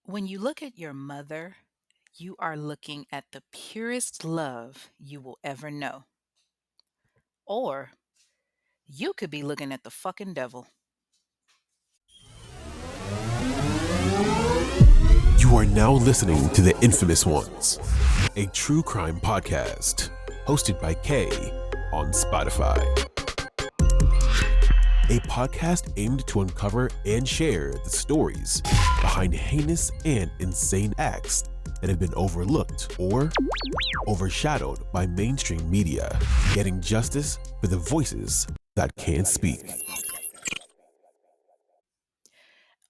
When you look at your mother, you are looking at the purest love you will ever know. Or you could be looking at the fucking devil. You are now listening to The Infamous Ones, a true crime podcast hosted by Kay on Spotify. A podcast aimed to uncover and share the stories behind heinous and insane acts that have been overlooked or overshadowed by mainstream media, getting justice for the voices that can't speak.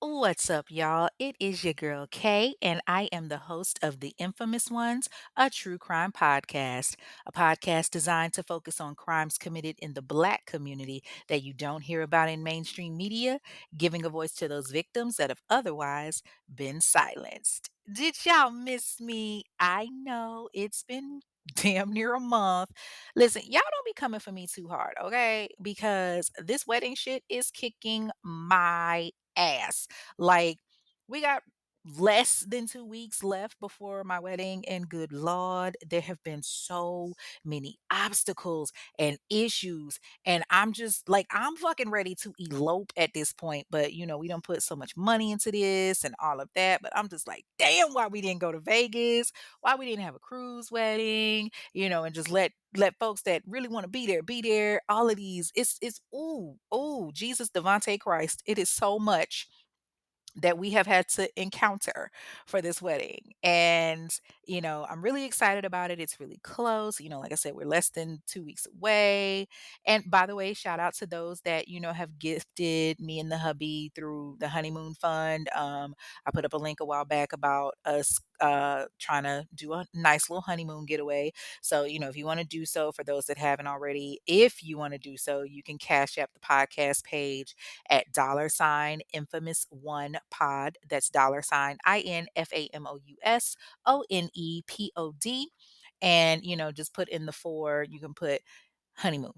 What's up, y'all? It is your girl Kay, and I am the host of The Infamous Ones, a true crime podcast, a podcast designed to focus on crimes committed in the Black community that you don't hear about in mainstream media, giving a voice to those victims that have otherwise been silenced. Did y'all miss me? I know it's been damn near a month. Listen, y'all don't be coming for me too hard, okay? Because this wedding shit is kicking my ass. Like, we got less than 2 weeks left before my wedding, and good Lord, there have been so many obstacles and issues. And I'm just like, I'm fucking ready to elope at this point. But, we don't put so much money into this and all of that. But I'm just like, damn, why we didn't go to Vegas, why we didn't have a cruise wedding, and just let folks that really want to be there. All of these, it's ooh, Jesus, Devonte Christ. It is so much that we have had to encounter for this wedding. And, I'm really excited about it. It's really close. Like I said, we're less than 2 weeks away. And by the way, shout out to those that, have gifted me and the hubby through the honeymoon fund. I put up a link a while back about us trying to do a nice little honeymoon getaway. So, if you want to do so, for those that haven't already, if you want to do so, you can cash app the podcast page at $infamous1pod. That's $INFAMOUSONEPOD. And, just put in the for, you can put honeymoon.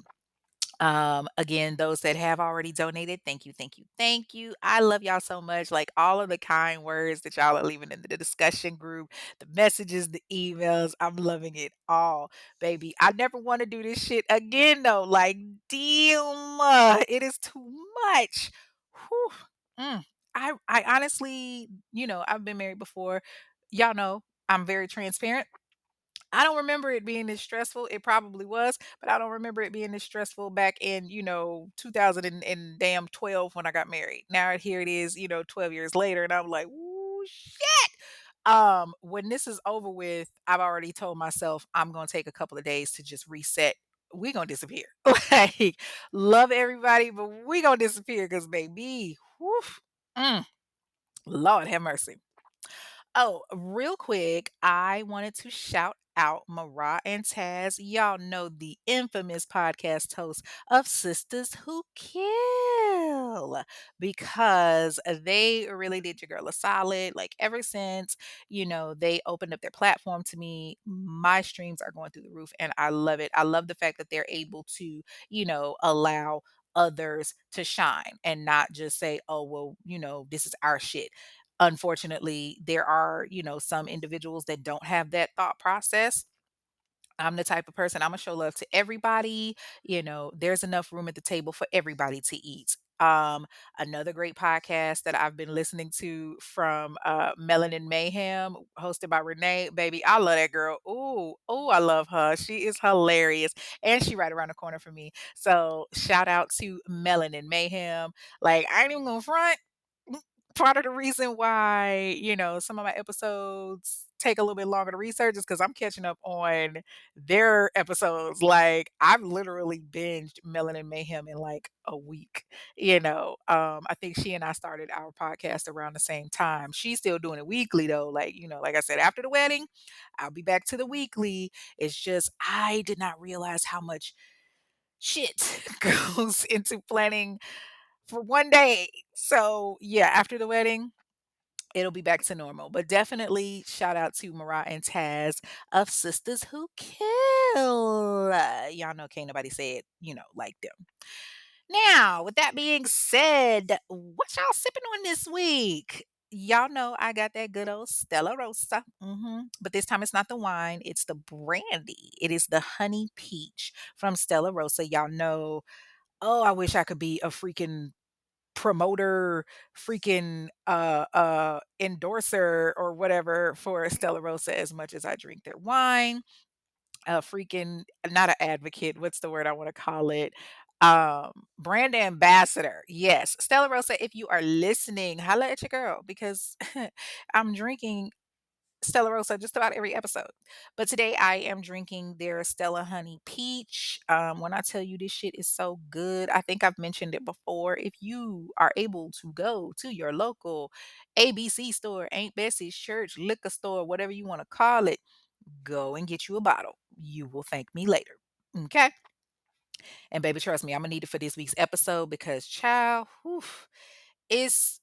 Again, those that have already donated, thank you, thank you, thank you. I love y'all so much. Like, all of the kind words that y'all are leaving in the discussion group, the messages, the emails, I'm loving it all, baby. I never want to do this shit again though. Like, damn, it is too much. Whew. Mm. I honestly, I've been married before. Y'all know I'm very transparent. I don't remember it being this stressful. It probably was, but I don't remember it being this stressful back in, 2000 and damn 12 when I got married. Now here it is, 12 years later, and I'm like, "Ooh, shit." When this is over with, I've already told myself I'm gonna take a couple of days to just reset. We gonna disappear. Like, love everybody, but we gonna disappear because baby, whew, mm, Lord have mercy. Oh, real quick, I wanted to shout out Marah and Taz. Y'all know the infamous podcast hosts of Sisters Who Kill, because they really did your girl a solid. Like, ever since, they opened up their platform to me, my streams are going through the roof and I love it. I love the fact that they're able to, allow others to shine and not just say, oh, well, this is our shit. Unfortunately, there are, some individuals that don't have that thought process. I'm the type of person, I'm gonna show love to everybody. There's enough room at the table for everybody to eat. Another great podcast that I've been listening to from Melanin Mayhem, hosted by Renee. Baby, I love that girl. Ooh, I love her. She is hilarious. And she right around the corner from me. So shout out to Melanin Mayhem. Like, I ain't even gonna front. Part of the reason why, some of my episodes take a little bit longer to research is because I'm catching up on their episodes. Like, I've literally binged Melanin Mayhem in like a week. I think she and I started our podcast around the same time. She's still doing it weekly though. Like, like I said, after the wedding, I'll be back to the weekly. It's just, I did not realize how much shit goes into planning for one day. So yeah, after the wedding, it'll be back to normal. But definitely shout out to Mariah and Taz of Sisters Who Kill. Y'all know can't nobody say it, like them. Now, with that being said, what y'all sipping on this week? y'all know I got that good old Stella Rosa. But this time it's not the wine, it's the brandy. It is the honey peach from Stella Rosa. Y'all know, oh, I wish I could be a freaking promoter, freaking endorser or whatever for Stella Rosa as much as I drink their wine. A freaking not an advocate, what's the word I wanna call it? Brand ambassador. Yes, Stella Rosa, if you are listening, holla at your girl because I'm drinking Stella Rosa just about every episode. But today I am drinking their Stella Honey Peach. When I tell you this shit is so good, I think I've mentioned it before. If you are able to go to your local ABC store, Aunt Bessie's church, liquor store, whatever you want to call it, go and get you a bottle. You will thank me later. Okay. And baby, trust me, I'm gonna need it for this week's episode because child, whew, it's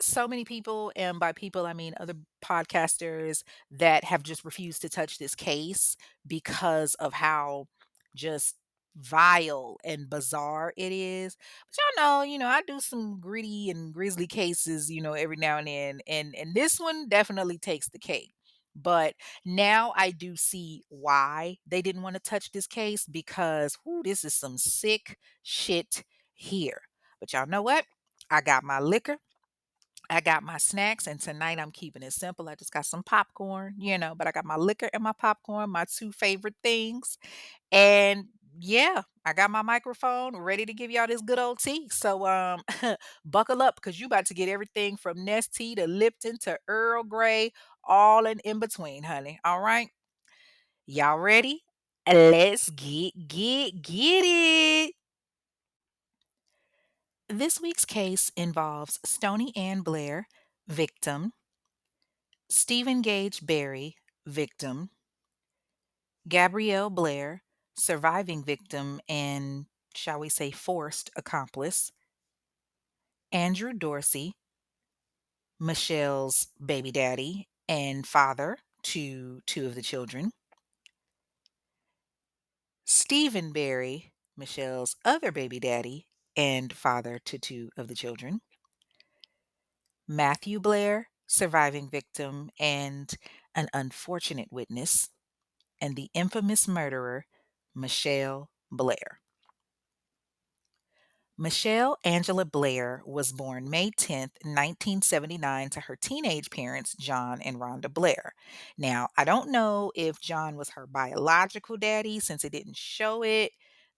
so many people, and by people, I mean other podcasters that have just refused to touch this case because of how just vile and bizarre it is. But y'all know, I do some gritty and grisly cases, every now and then, and this one definitely takes the cake. But now I do see why they didn't want to touch this case because whoo, this is some sick shit here. But y'all know what? I got my liquor. I got my snacks, and tonight I'm keeping it simple. I just got some popcorn, but I got my liquor and my popcorn, my two favorite things. And yeah, I got my microphone ready to give y'all this good old tea. So buckle up because you about to get everything from Nestea to Lipton to Earl Grey, all in between, honey. All right. Y'all ready? Let's get it. This week's case involves Stony Ann Blair, victim, Stephen Gage Berry, victim, Gabrielle Blair, surviving victim and, shall we say, forced accomplice, Andrew Dorsey, Michelle's baby daddy and father to two of the children, Stephen Berry, Michelle's other baby daddy and father to two of the children, Matthew Blair, surviving victim and an unfortunate witness, and the infamous murderer, Michelle Blair. Michelle Angela Blair was born May 10th, 1979, to her teenage parents, John and Rhonda Blair. Now, I don't know if John was her biological daddy since it didn't show it,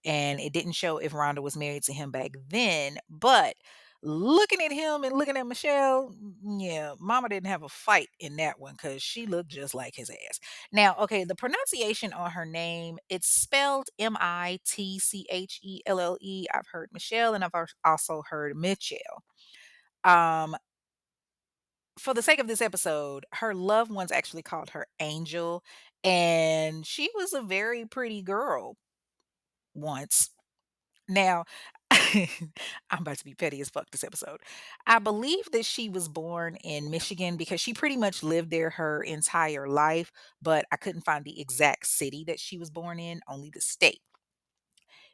and it didn't show if Rhonda was married to him back then, but looking at him and looking at Michelle, yeah, mama didn't have a fight in that one because she looked just like his ass. Now, okay, the pronunciation on her name, it's spelled Mitchelle. I've heard Michelle and also heard Mitchell. Um, for the sake of this episode, her loved ones actually called her Angel, and she was a very pretty girl once. Now, I'm about to be petty as fuck this episode. I believe that she was born in Michigan because she pretty much lived there her entire life, but I couldn't find the exact city that she was born in, only the state.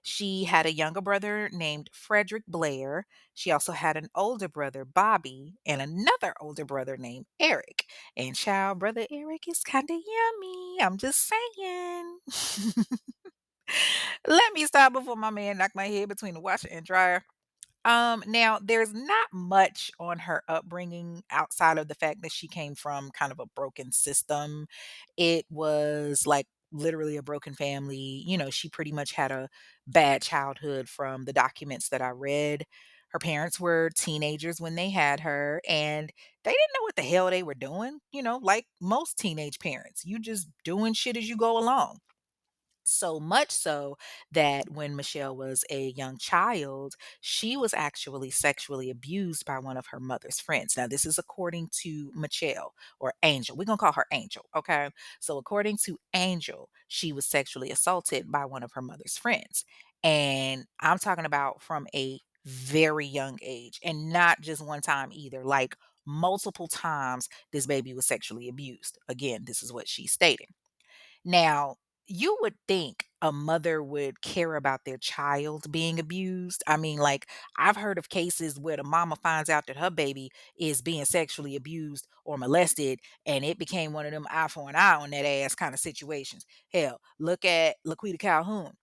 She had a younger brother named Frederick Blair. She also had an older brother, Bobby, and another older brother named Eric. And child, brother Eric is kind of yummy. I'm just saying. Let me stop before my man knock my head between the washer and dryer. Now there's not much on her upbringing outside of the fact that she came from kind of a broken system. It was like literally a broken family. She pretty much had a bad childhood from the documents that I read. Her parents were teenagers when they had her, and they didn't know what the hell they were doing, like most teenage parents. You just doing shit as you go along. So much so that when Michelle was a young child, she was actually sexually abused by one of her mother's friends. Now, this is according to Michelle or Angel. We're going to call her Angel. Okay. So, according to Angel, she was sexually assaulted by one of her mother's friends. And I'm talking about from a very young age and not just one time either, like multiple times this baby was sexually abused. Again, this is what she's stating. Now, you would think a mother would care about their child being abused. I mean, like, I've heard of cases where the mama finds out that her baby is being sexually abused or molested, and it became one of them eye for an eye on that ass kind of situations. Hell, look at Laquita Calhoun.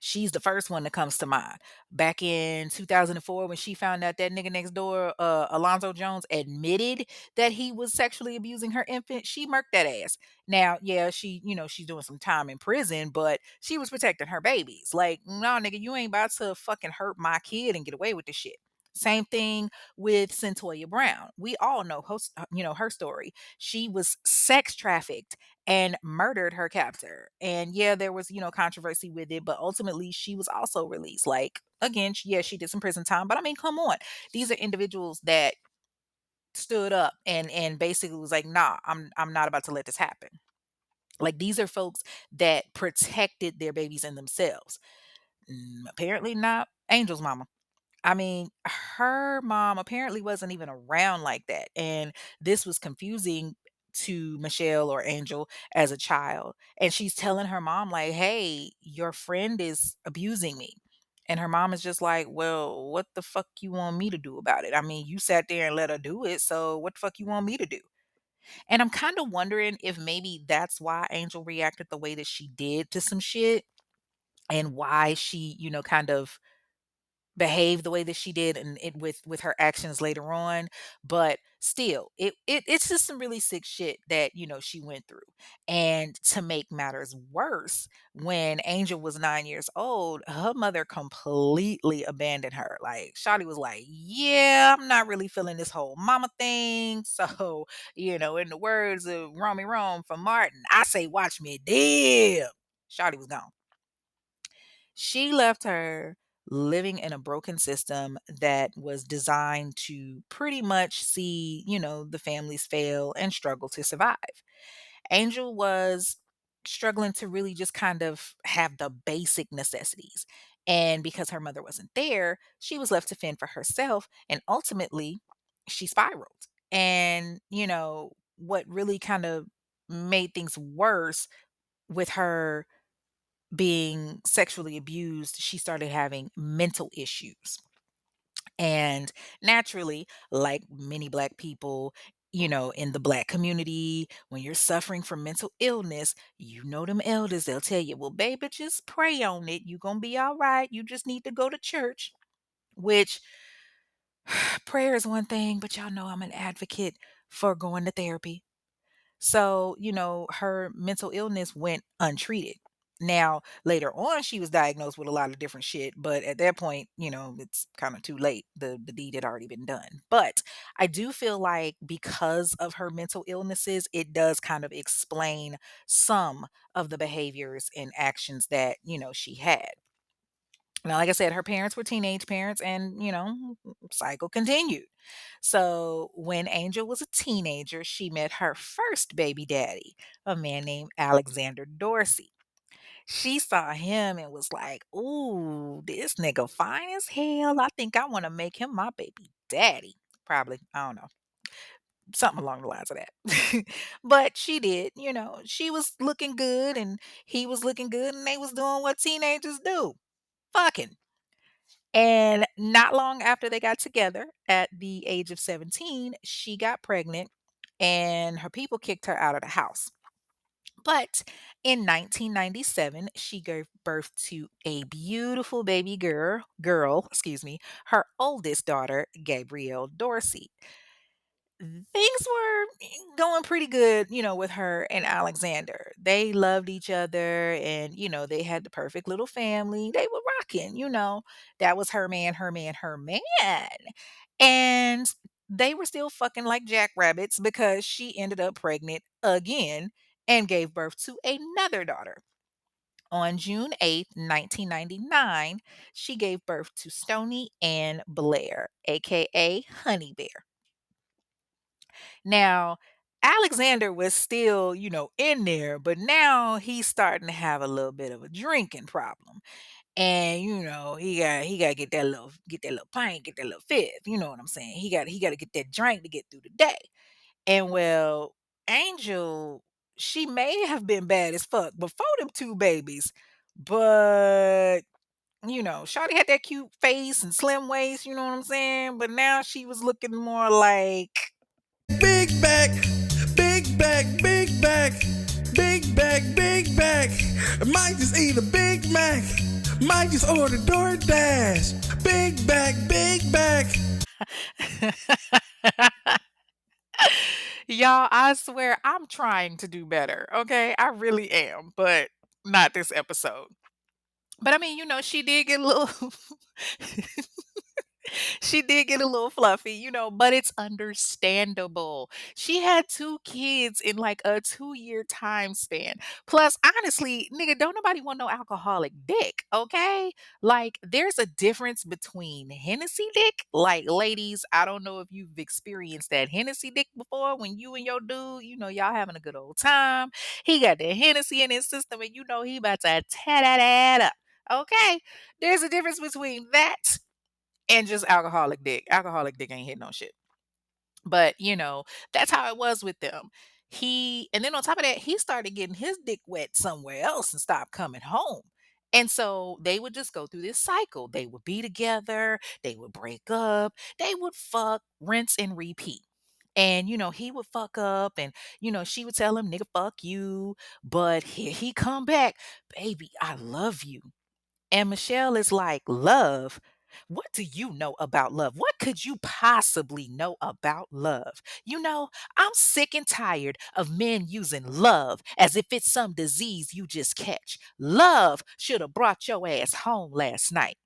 She's the first one that comes to mind. Back in 2004, when she found out that nigga next door, Alonzo Jones, admitted that he was sexually abusing her infant, she murked that ass. Now, yeah, she's doing some time in prison, but she was protecting her babies. Like, no, nigga, you ain't about to fucking hurt my kid and get away with this shit. Same thing with Centoya Brown. We all know her story. She was sex trafficked and murdered her captor. And yeah, there was, controversy with it, but ultimately she was also released. Like, again, yeah, she did some prison time, but I mean, come on. These are individuals that stood up and basically was like, "Nah, I'm not about to let this happen." Like, these are folks that protected their babies and themselves. Apparently not Angel's mama. I mean, her mom apparently wasn't even around like that, and this was confusing to Michelle or Angel as a child, and she's telling her mom like, "Hey, your friend is abusing me." And her mom is just like, "Well, what the fuck you want me to do about it? I mean, you sat there and let her do it, so what the fuck you want me to do?" And I'm kind of wondering if maybe that's why Angel reacted the way that she did to some shit and why she, kind of behave the way that she did and it with her actions later on, but still it's just some really sick shit that she went through. And to make matters worse, when Angel was 9 years old, her mother completely abandoned her. Like, Shawty was like, "Yeah, I'm not really feeling this whole mama thing." So, in the words of Romy Rome from Martin, I say watch me dip. Shawty was gone. She left her living in a broken system that was designed to pretty much see, the families fail and struggle to survive. Angel was struggling to really just kind of have the basic necessities. And because her mother wasn't there, she was left to fend for herself. And ultimately, she spiraled. And, what really kind of made things worse with her being sexually abused, she started having mental issues. And naturally, like many Black people, in the Black community, when you're suffering from mental illness, them elders, they'll tell you, "Well, baby, just pray on it. You're going to be all right. You just need to go to church," which prayer is one thing, but y'all know I'm an advocate for going to therapy. So, her mental illness went untreated. Now, later on, she was diagnosed with a lot of different shit, but at that point, it's kind of too late. The deed had already been done. But I do feel like because of her mental illnesses, it does kind of explain some of the behaviors and actions that, she had. Now, like I said, her parents were teenage parents and, cycle continued. So when Angel was a teenager, she met her first baby daddy, a man named Alexander Dorsey. She saw him and was like, "Ooh, this nigga fine as hell. I think I want to make him my baby daddy." Probably, I don't know, something along the lines of that. But she did, she was looking good and he was looking good and they was doing what teenagers do, fucking. And not long after they got together, at the age of 17, she got pregnant and her people kicked her out of the house. But in 1997, she gave birth to a beautiful baby girl, excuse me, her oldest daughter, Gabrielle Dorsey. Things were going pretty good, with her and Alexander. They loved each other and, they had the perfect little family. They were rocking, That was her man, her man, her man. And they were still fucking like jackrabbits because she ended up pregnant again and gave birth to another daughter. On June 8th, 1999, she gave birth to Stony Ann Blair, aka Honey Bear. Now, Alexander was still, in there, but now he's starting to have a little bit of a drinking problem. And he got to get that little pint, get that little fifth, you know what I'm saying? He got to get that drink to get through the day. And well, Angel, she may have been bad as fuck before them 2 babies, but, shawty had that cute face and slim waist, you know what I'm saying? But now she was looking more like Big back, big back, big back, big back, big back. Might just eat a Big Mac. Might just order DoorDash. Big back, big back. Y'all, I swear I'm trying to do better, okay? I really am, but not this episode. But I mean, she did get a little she did get a little fluffy, but it's understandable. She had 2 kids in like a 2-year time span. Plus, honestly, nigga, don't nobody want no alcoholic dick, okay? Like, there's a difference between Hennessy dick. Like, ladies, I don't know if you've experienced that Hennessy dick before when you and your dude, y'all having a good old time. He got the Hennessy in his system and he about to tear that up. Okay? There's a difference between that and just alcoholic dick. Alcoholic dick ain't hitting on shit. But, that's how it was with them. And then on top of that, he started getting his dick wet somewhere else and stopped coming home. And so they would just go through this cycle. They would be together, they would break up, they would fuck, rinse, and repeat. And, he would fuck up and, she would tell him, nigga, fuck you. But here he come back, baby, I love you. And Michelle is like, "Love? What do you know about love? What could you possibly know about love? I'm sick and tired of men using love as if it's some disease you just catch. Love should have brought your ass home last night."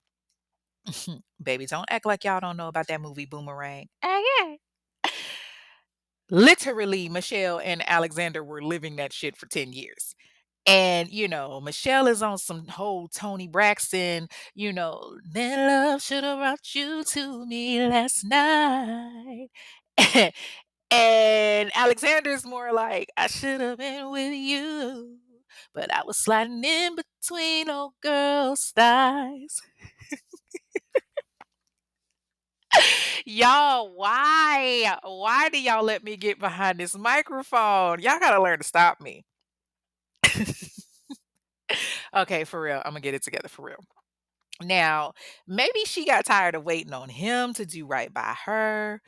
Baby, don't act like y'all don't know about that movie Boomerang. Okay. Literally, Michelle and Alexander were living that shit for 10 years. And, Michelle is on some whole Tony Braxton, then love should have brought you to me last night. And Alexander's more like, I should have been with you, but I was sliding in between old girls' thighs. Y'all, why? Why do y'all let me get behind this microphone? Y'all gotta learn to stop me. Okay, for real. I'm gonna get it together for real. Now, maybe she got tired of waiting on him to do right by her.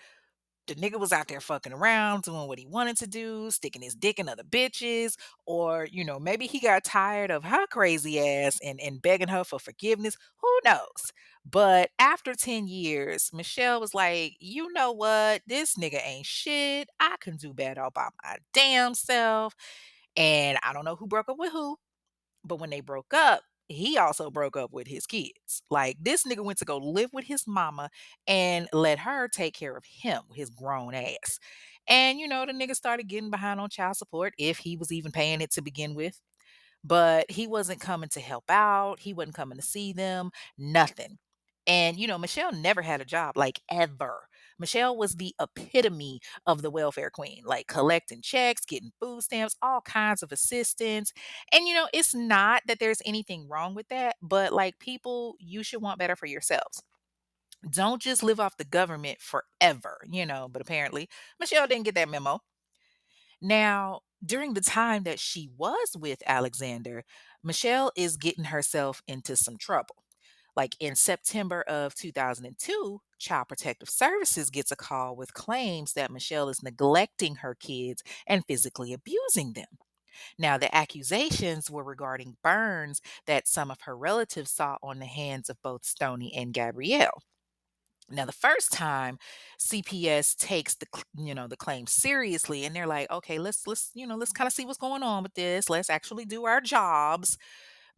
The nigga was out there fucking around, doing what he wanted to do, sticking his dick in other bitches. Or, maybe he got tired of her crazy ass and begging her for forgiveness. Who knows? But after 10 years, Michelle was like, you know what? This nigga ain't shit. I can do better all by my damn self. And I don't know who broke up with who, but when they broke up, he also broke up with his kids. Like, this nigga went to go live with his mama and let her take care of him, his grown ass. And the nigga started getting behind on child support if he was even paying it to begin with. But he wasn't coming to help out. He wasn't coming to see them, nothing. And, Michelle never had a job, like ever. Michelle was the epitome of the welfare queen, like collecting checks, getting food stamps, all kinds of assistance. And, it's not that there's anything wrong with that, but like people, you should want better for yourselves. Don't just live off the government forever, But apparently, Michelle didn't get that memo. Now, during the time that she was with Alexander, Michelle is getting herself into some trouble. Like in September of 2002, Child Protective Services gets a call with claims that Michelle is neglecting her kids and physically abusing them. Now, the accusations were regarding burns that some of her relatives saw on the hands of both Stoney and Gabrielle. Now, the first time CPS takes the claim seriously, and they're like, okay, let's kind of see what's going on with this. Let's actually do our jobs.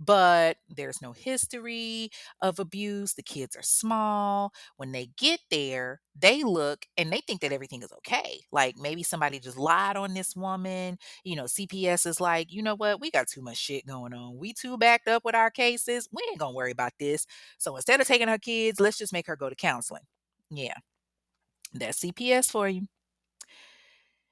But there's no history of abuse. The kids are small. When they get there, they look and they think that everything is okay. Like maybe somebody just lied on this woman. CPS is like, you know what? We got too much shit going on. We too backed up with our cases. We ain't gonna worry about this. So instead of taking her kids, let's just make her go to counseling. Yeah, that's CPS for you.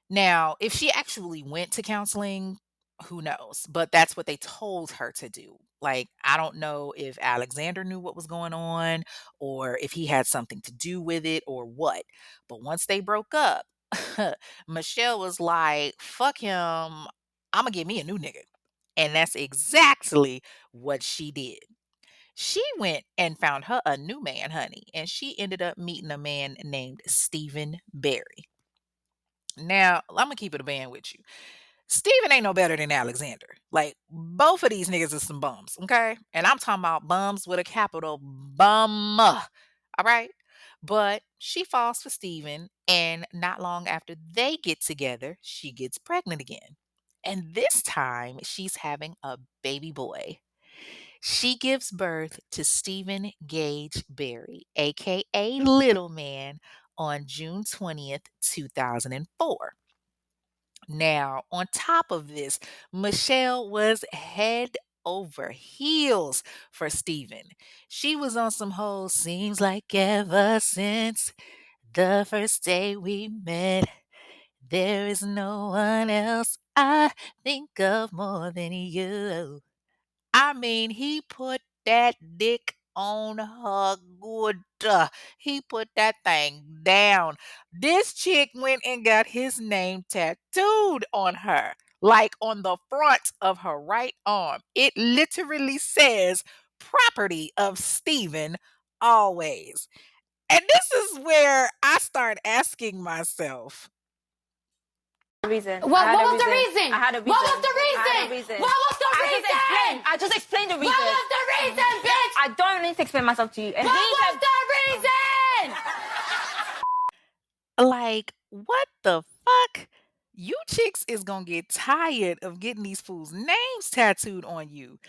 Now, if she actually went to counseling, who knows? But that's what they told her to do. Like, I don't know if Alexander knew what was going on or if he had something to do with it or what. But once they broke up, Michelle was like, fuck him. Imma get me a new nigga." And that's exactly what she did. She went and found her a new man, honey, and she ended up meeting a man named Stephen Barry. Now, Imma keep it a band with you. Steven ain't no better than Alexander. Like, both of these niggas is some bums, okay? And I'm talking about bums with a capital bum. All right? But she falls for Steven, and not long after they get together, she gets pregnant again. And this time, she's having a baby boy. She gives birth to Stephen Gage Berry, aka Little Man, on June 20th, 2004. Now, on top of this, Michelle was head over heels for Steven. She was on some whole seems like ever since the first day we met, there is no one else I think of more than you. I mean, he put that dick on her good. He put that thing down. This chick went and got his name tattooed on her, like on the front of her right arm. It literally says property of Stephen always. And this is where I start asking myself, Reason. What was the reason? I had a reason. What was the I had a reason? reason. What was the reason? I just explained the reason. What was the reason, bitch? I don't need to explain myself to you. And What he was said, the reason? like, what the fuck? You chicks is gonna get tired of getting these fools' names tattooed on you.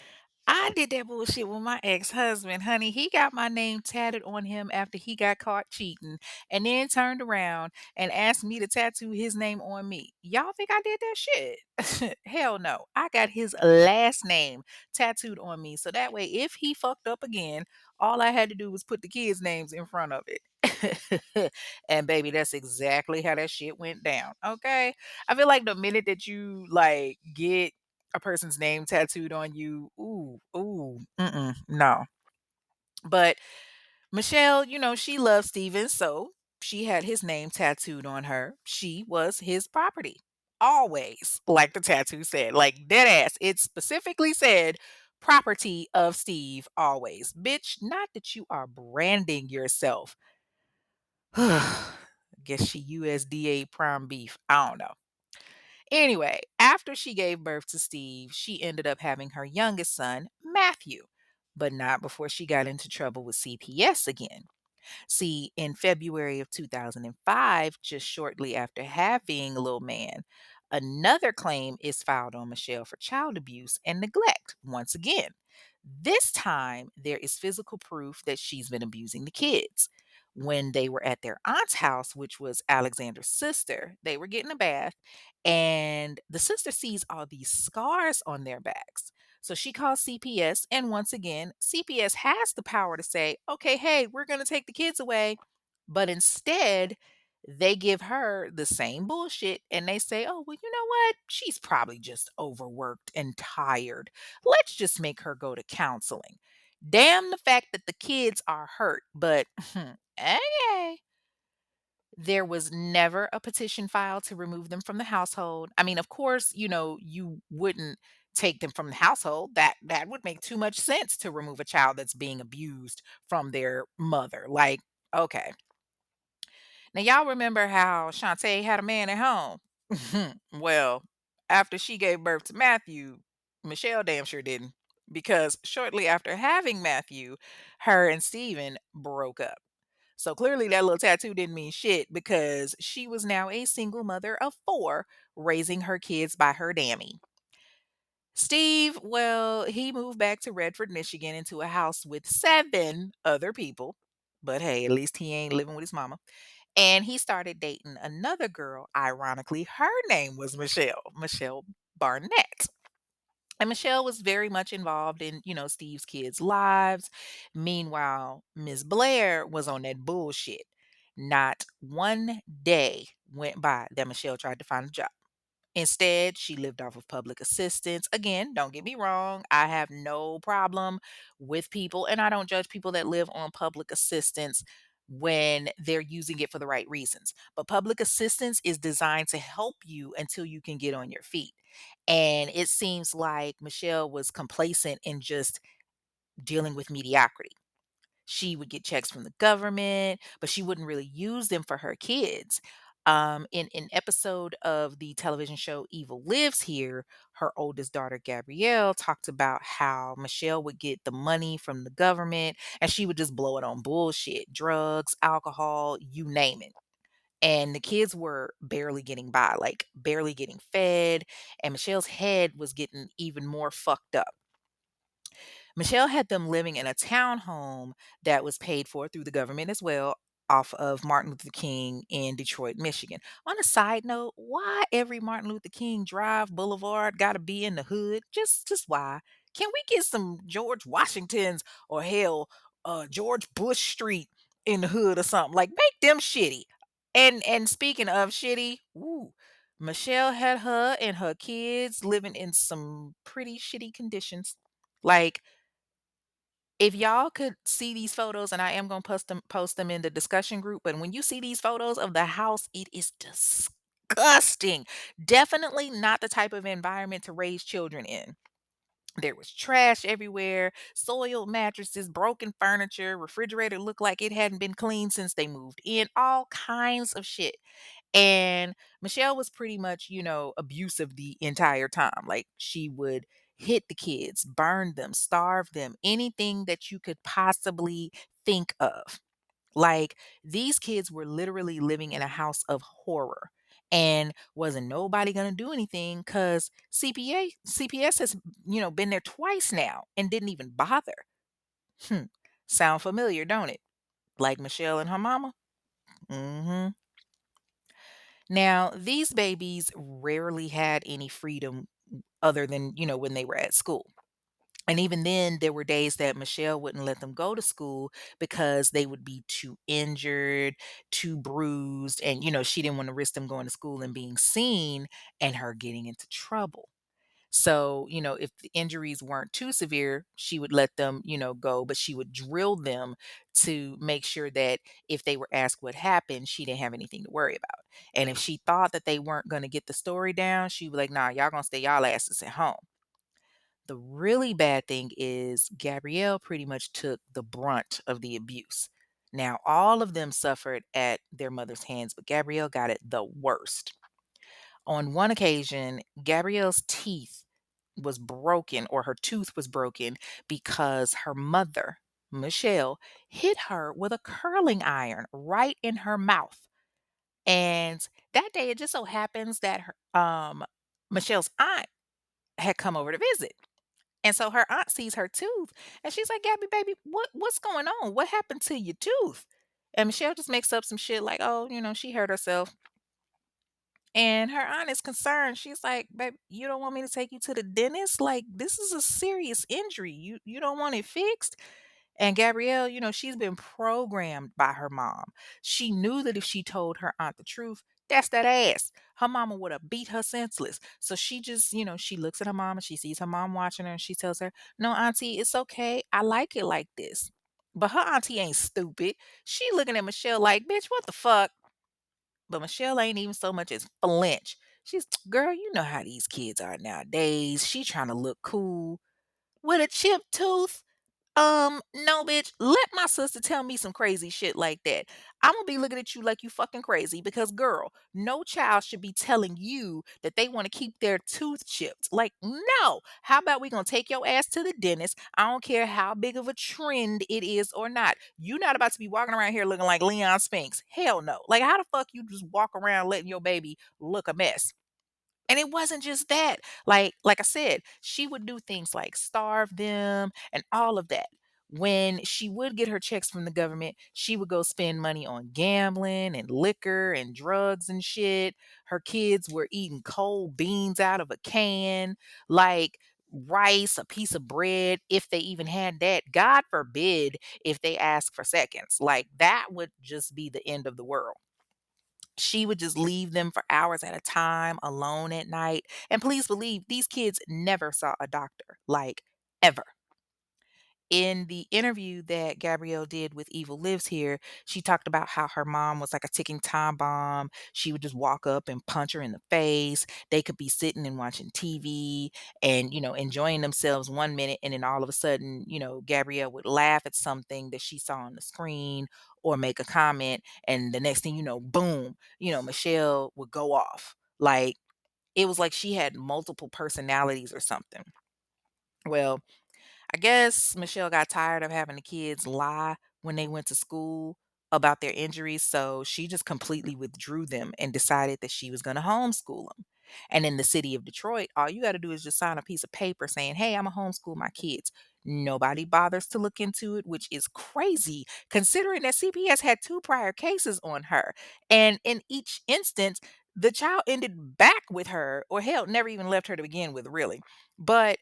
I did that bullshit with my ex-husband, honey. He got my name tatted on him after he got caught cheating and then turned around and asked me to tattoo his name on me. Y'all think I did that shit? Hell no. I got his last name tattooed on me. So that way, if he fucked up again, all I had to do was put the kids' names in front of it. And baby, that's exactly how that shit went down. Okay. I feel like the minute that you like get a person's name tattooed on you, no. But Michelle, she loves Steven, so she had his name tattooed on her. She was his property. Always, like the tattoo said, like dead ass. It specifically said property of Steve always. Bitch, not that you are branding yourself. Guess she USDA prime beef. I don't know. Anyway, after she gave birth to Steve, she ended up having her youngest son, Matthew, but not before she got into trouble with CPS again. See, in February of 2005, just shortly after having Lil Man, another claim is filed on Michelle for child abuse and neglect once again. This time, there is physical proof that she's been abusing the kids. When they were at their aunt's house, which was Alexander's sister, they were getting a bath, and the sister sees all these scars on their backs. So she calls CPS, and once again, CPS has the power to say, okay, hey, we're going to take the kids away. But instead, they give her the same bullshit and they say, oh, well, you know what? She's probably just overworked and tired. Let's just make her go to counseling. Damn the fact that the kids are hurt, but okay. There was never a petition filed to remove them from the household. I mean, of course, you wouldn't take them from the household. That would make too much sense to remove a child that's being abused from their mother. Like, okay. Now y'all remember how Shantae had a man at home? Well, after she gave birth to Matthew, Michelle damn sure didn't. Because shortly after having Matthew, her and Steven broke up. So clearly that little tattoo didn't mean shit because she was now a single mother of four, raising her kids by her dammy. Steve, well, he moved back to Redford, Michigan into a house with seven other people. But hey, at least he ain't living with his mama. And he started dating another girl. Ironically, her name was Michelle Barnett. And Michelle was very much involved in, Steve's kids' lives. Meanwhile, Miss Blair was on that bullshit. Not one day went by that Michelle tried to find a job. Instead, she lived off of public assistance. Again, don't get me wrong, I have no problem with people, and I don't judge people that live on public assistance when they're using it for the right reasons. But public assistance is designed to help you until you can get on your feet. And it seems like Michelle was complacent in just dealing with mediocrity. She would get checks from the government, but she wouldn't really use them for her kids. In an episode of the television show Evil Lives Here, her oldest daughter, Gabrielle, talked about how Michelle would get the money from the government and she would just blow it on bullshit, drugs, alcohol, you name it. And the kids were barely getting by, like barely getting fed. And Michelle's head was getting even more fucked up. Michelle had them living in a townhome that was paid for through the government as well, off of Martin Luther King in Detroit, Michigan. On a side note, why every Martin Luther King Drive Boulevard got to be in the hood? Just why? Can we get some George Washington's or hell, George Bush Street in the hood or something? Like make them shitty. And speaking of shitty, woo, Michelle had her and her kids living in some pretty shitty conditions. Like if y'all could see these photos, and I am gonna post them in the discussion group, but when you see these photos of the house, it is disgusting. Definitely not the type of environment to raise children in. There was trash everywhere, soiled mattresses, broken furniture, refrigerator looked like it hadn't been cleaned since they moved in, all kinds of shit. And Michelle was pretty much, abusive the entire time. Like she would hit the kids, burn them, starve them, anything that you could possibly think of. Like these kids were literally living in a house of horror. And wasn't nobody gonna do anything because CPS has, been there twice now and didn't even bother. Hmm. Sound familiar, don't it? Like Michelle and her mama? Hmm. Now, these babies rarely had any freedom other than, when they were at school. And even then, there were days that Michelle wouldn't let them go to school because they would be too injured, too bruised. And, she didn't want to risk them going to school and being seen and her getting into trouble. So, if the injuries weren't too severe, she would let them, go, but she would drill them to make sure that if they were asked what happened, she didn't have anything to worry about. And if she thought that they weren't going to get the story down, she'd be like, nah, y'all gonna stay y'all asses at home. The really bad thing is Gabrielle pretty much took the brunt of the abuse. Now, all of them suffered at their mother's hands, but Gabrielle got it the worst. On one occasion, Gabrielle's teeth was broken or her tooth was broken because her mother, Michelle, hit her with a curling iron right in her mouth. And that day it just so happens that Michelle's aunt had come over to visit. And so her aunt sees her tooth and she's like, "Gabby, baby, what's going on? What happened to your tooth?" And Michelle just makes up some shit like, "Oh, she hurt herself." And her aunt is concerned. She's like, "Babe, you don't want me to take you to the dentist? Like, this is a serious injury. You don't want it fixed?" And Gabrielle, she's been programmed by her mom. She knew that if she told her aunt the truth, that's that ass. Her mama would have beat her senseless. So she just, she looks at her mom and she sees her mom watching her and she tells her, "No, auntie, it's okay. I like it like this." But her auntie ain't stupid. She looking at Michelle like, "Bitch, what the fuck?" But Michelle ain't even so much as flinch. She's, "Girl, you know how these kids are nowadays. She trying to look cool with a chipped tooth. No, bitch. Let my sister tell me some crazy shit like that. I'm gonna be looking at you like you fucking crazy because, girl, no child should be telling you that they want to keep their tooth chipped. Like, no. How about we gonna take your ass to the dentist? I don't care how big of a trend it is or not. You not about to be walking around here looking like Leon Spinks. Hell no. Like, how the fuck you just walk around letting your baby look a mess? And it wasn't just that. Like I said, she would do things like starve them and all of that. When she would get her checks from the government, she would go spend money on gambling and liquor and drugs and shit. Her kids were eating cold beans out of a can, like rice, a piece of bread, if they even had that. God forbid if they asked for seconds. Like that would just be the end of the world. She would just leave them for hours at a time alone at night. And please believe these kids never saw a doctor, like ever. In the interview that Gabrielle did with Evil Lives Here, she talked about how her mom was like a ticking time bomb. She would just walk up and punch her in the face. They could be sitting and watching TV and, enjoying themselves one minute. And then all of a sudden, Gabrielle would laugh at something that she saw on the screen or make a comment. And the next thing you know, boom, Michelle would go off. Like it was like she had multiple personalities or something. Well, I guess Michelle got tired of having the kids lie when they went to school about their injuries, so she just completely withdrew them and decided that she was going to homeschool them. And in the city of Detroit, all you got to do is just sign a piece of paper saying, "Hey, I'm a homeschool my kids." Nobody bothers to look into it, which is crazy considering that CPS had two prior cases on her. And in each instance, the child ended back with her, or hell, never even left her to begin with, really. But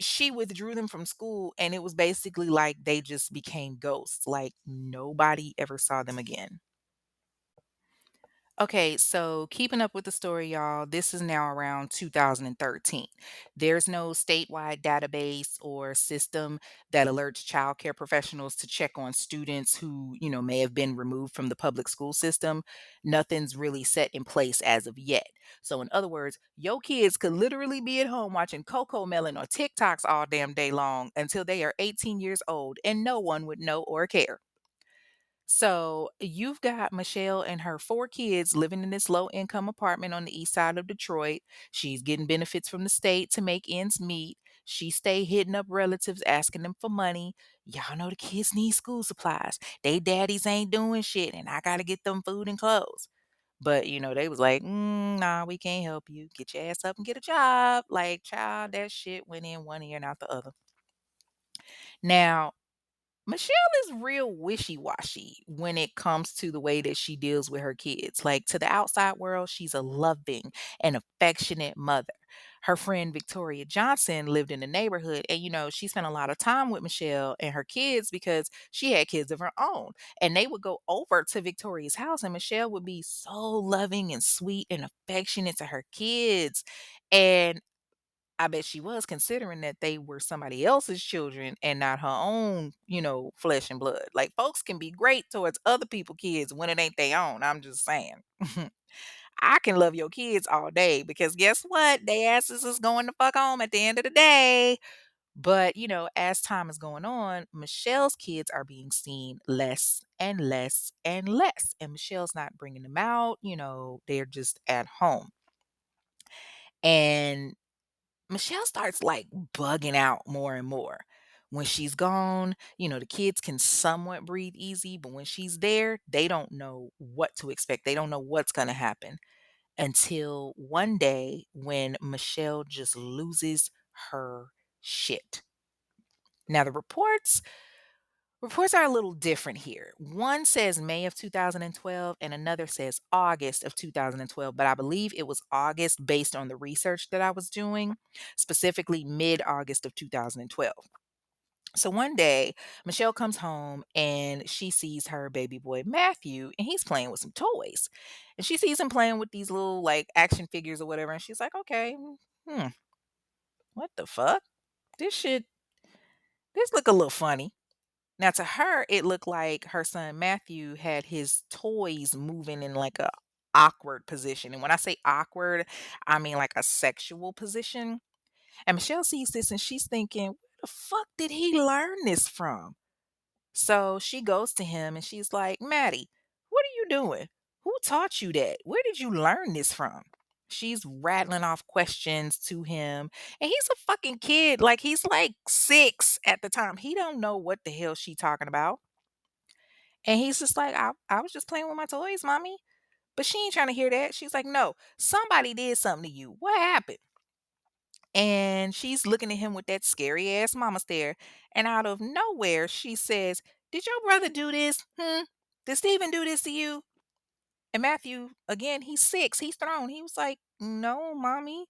she withdrew them from school, and it was basically like they just became ghosts, like, nobody ever saw them again. Okay, so keeping up with the story, y'all, this is now around 2013. There's no statewide database or system that alerts childcare professionals to check on students who, may have been removed from the public school system. Nothing's really set in place as of yet. So, in other words, your kids could literally be at home watching Coco Melon or TikToks all damn day long until they are 18 years old, and no one would know or care. So you've got Michelle and her four kids living in this low income apartment on the east side of Detroit. She's getting benefits from the state to make ends meet. She stay hitting up relatives asking them for money. Y'all know the kids need school supplies. They daddies ain't doing shit, and I gotta get them food and clothes. But they was like, nah, we can't help you. Get your ass up and get a job. Like, child, that shit went in one ear and out the other. Now, Michelle is real wishy-washy when it comes to the way that she deals with her kids. Like to the outside world, she's a loving and affectionate mother. Her friend Victoria Johnson lived in the neighborhood, and she spent a lot of time with Michelle and her kids because she had kids of her own. And they would go over to Victoria's house, and Michelle would be so loving and sweet and affectionate to her kids. And I bet she was, considering that they were somebody else's children and not her own, flesh and blood. Like folks can be great towards other people' kids when it ain't their own. I'm just saying. I can love your kids all day because guess what? They asses is going to fuck home at the end of the day. But, as time is going on, Michelle's kids are being seen less and less and less. And Michelle's not bringing them out, they're just at home. And Michelle starts like bugging out more and more. When she's gone, the kids can somewhat breathe easy, but when she's there, they don't know what to expect. They don't know what's going to happen until one day when Michelle just loses her shit. Now, the reports are a little different here. One says May of 2012 and another says August of 2012, but I believe it was August based on the research that I was doing, specifically mid-August of 2012. So one day, Michelle comes home and she sees her baby boy Matthew, and he's playing with some toys. And she sees him playing with these little like action figures or whatever, and she's like, "Okay, hmm, what the fuck? This shit this look a little funny." Now to her, it looked like her son Matthew had his toys moving in like a awkward position. And when I say awkward, I mean like a sexual position. And Michelle sees this and she's thinking, where the fuck did he learn this from? So she goes to him and she's like, "Maddie, what are you doing? Who taught you that? Where did you learn this from?" She's rattling off questions to him. And he's a fucking kid. Like he's like 6 at the time. He don't know what the hell she talking about. And he's just like, I was just playing with my toys, mommy. But she ain't trying to hear that. She's like, "No, somebody did something to you. What happened?" And she's looking at him with that scary ass mama stare. And out of nowhere, she says, "Did your brother do this? Hmm? Did Steven do this to you?" And Matthew, again, he's 6. He's thrown. He was like, "No, mommy."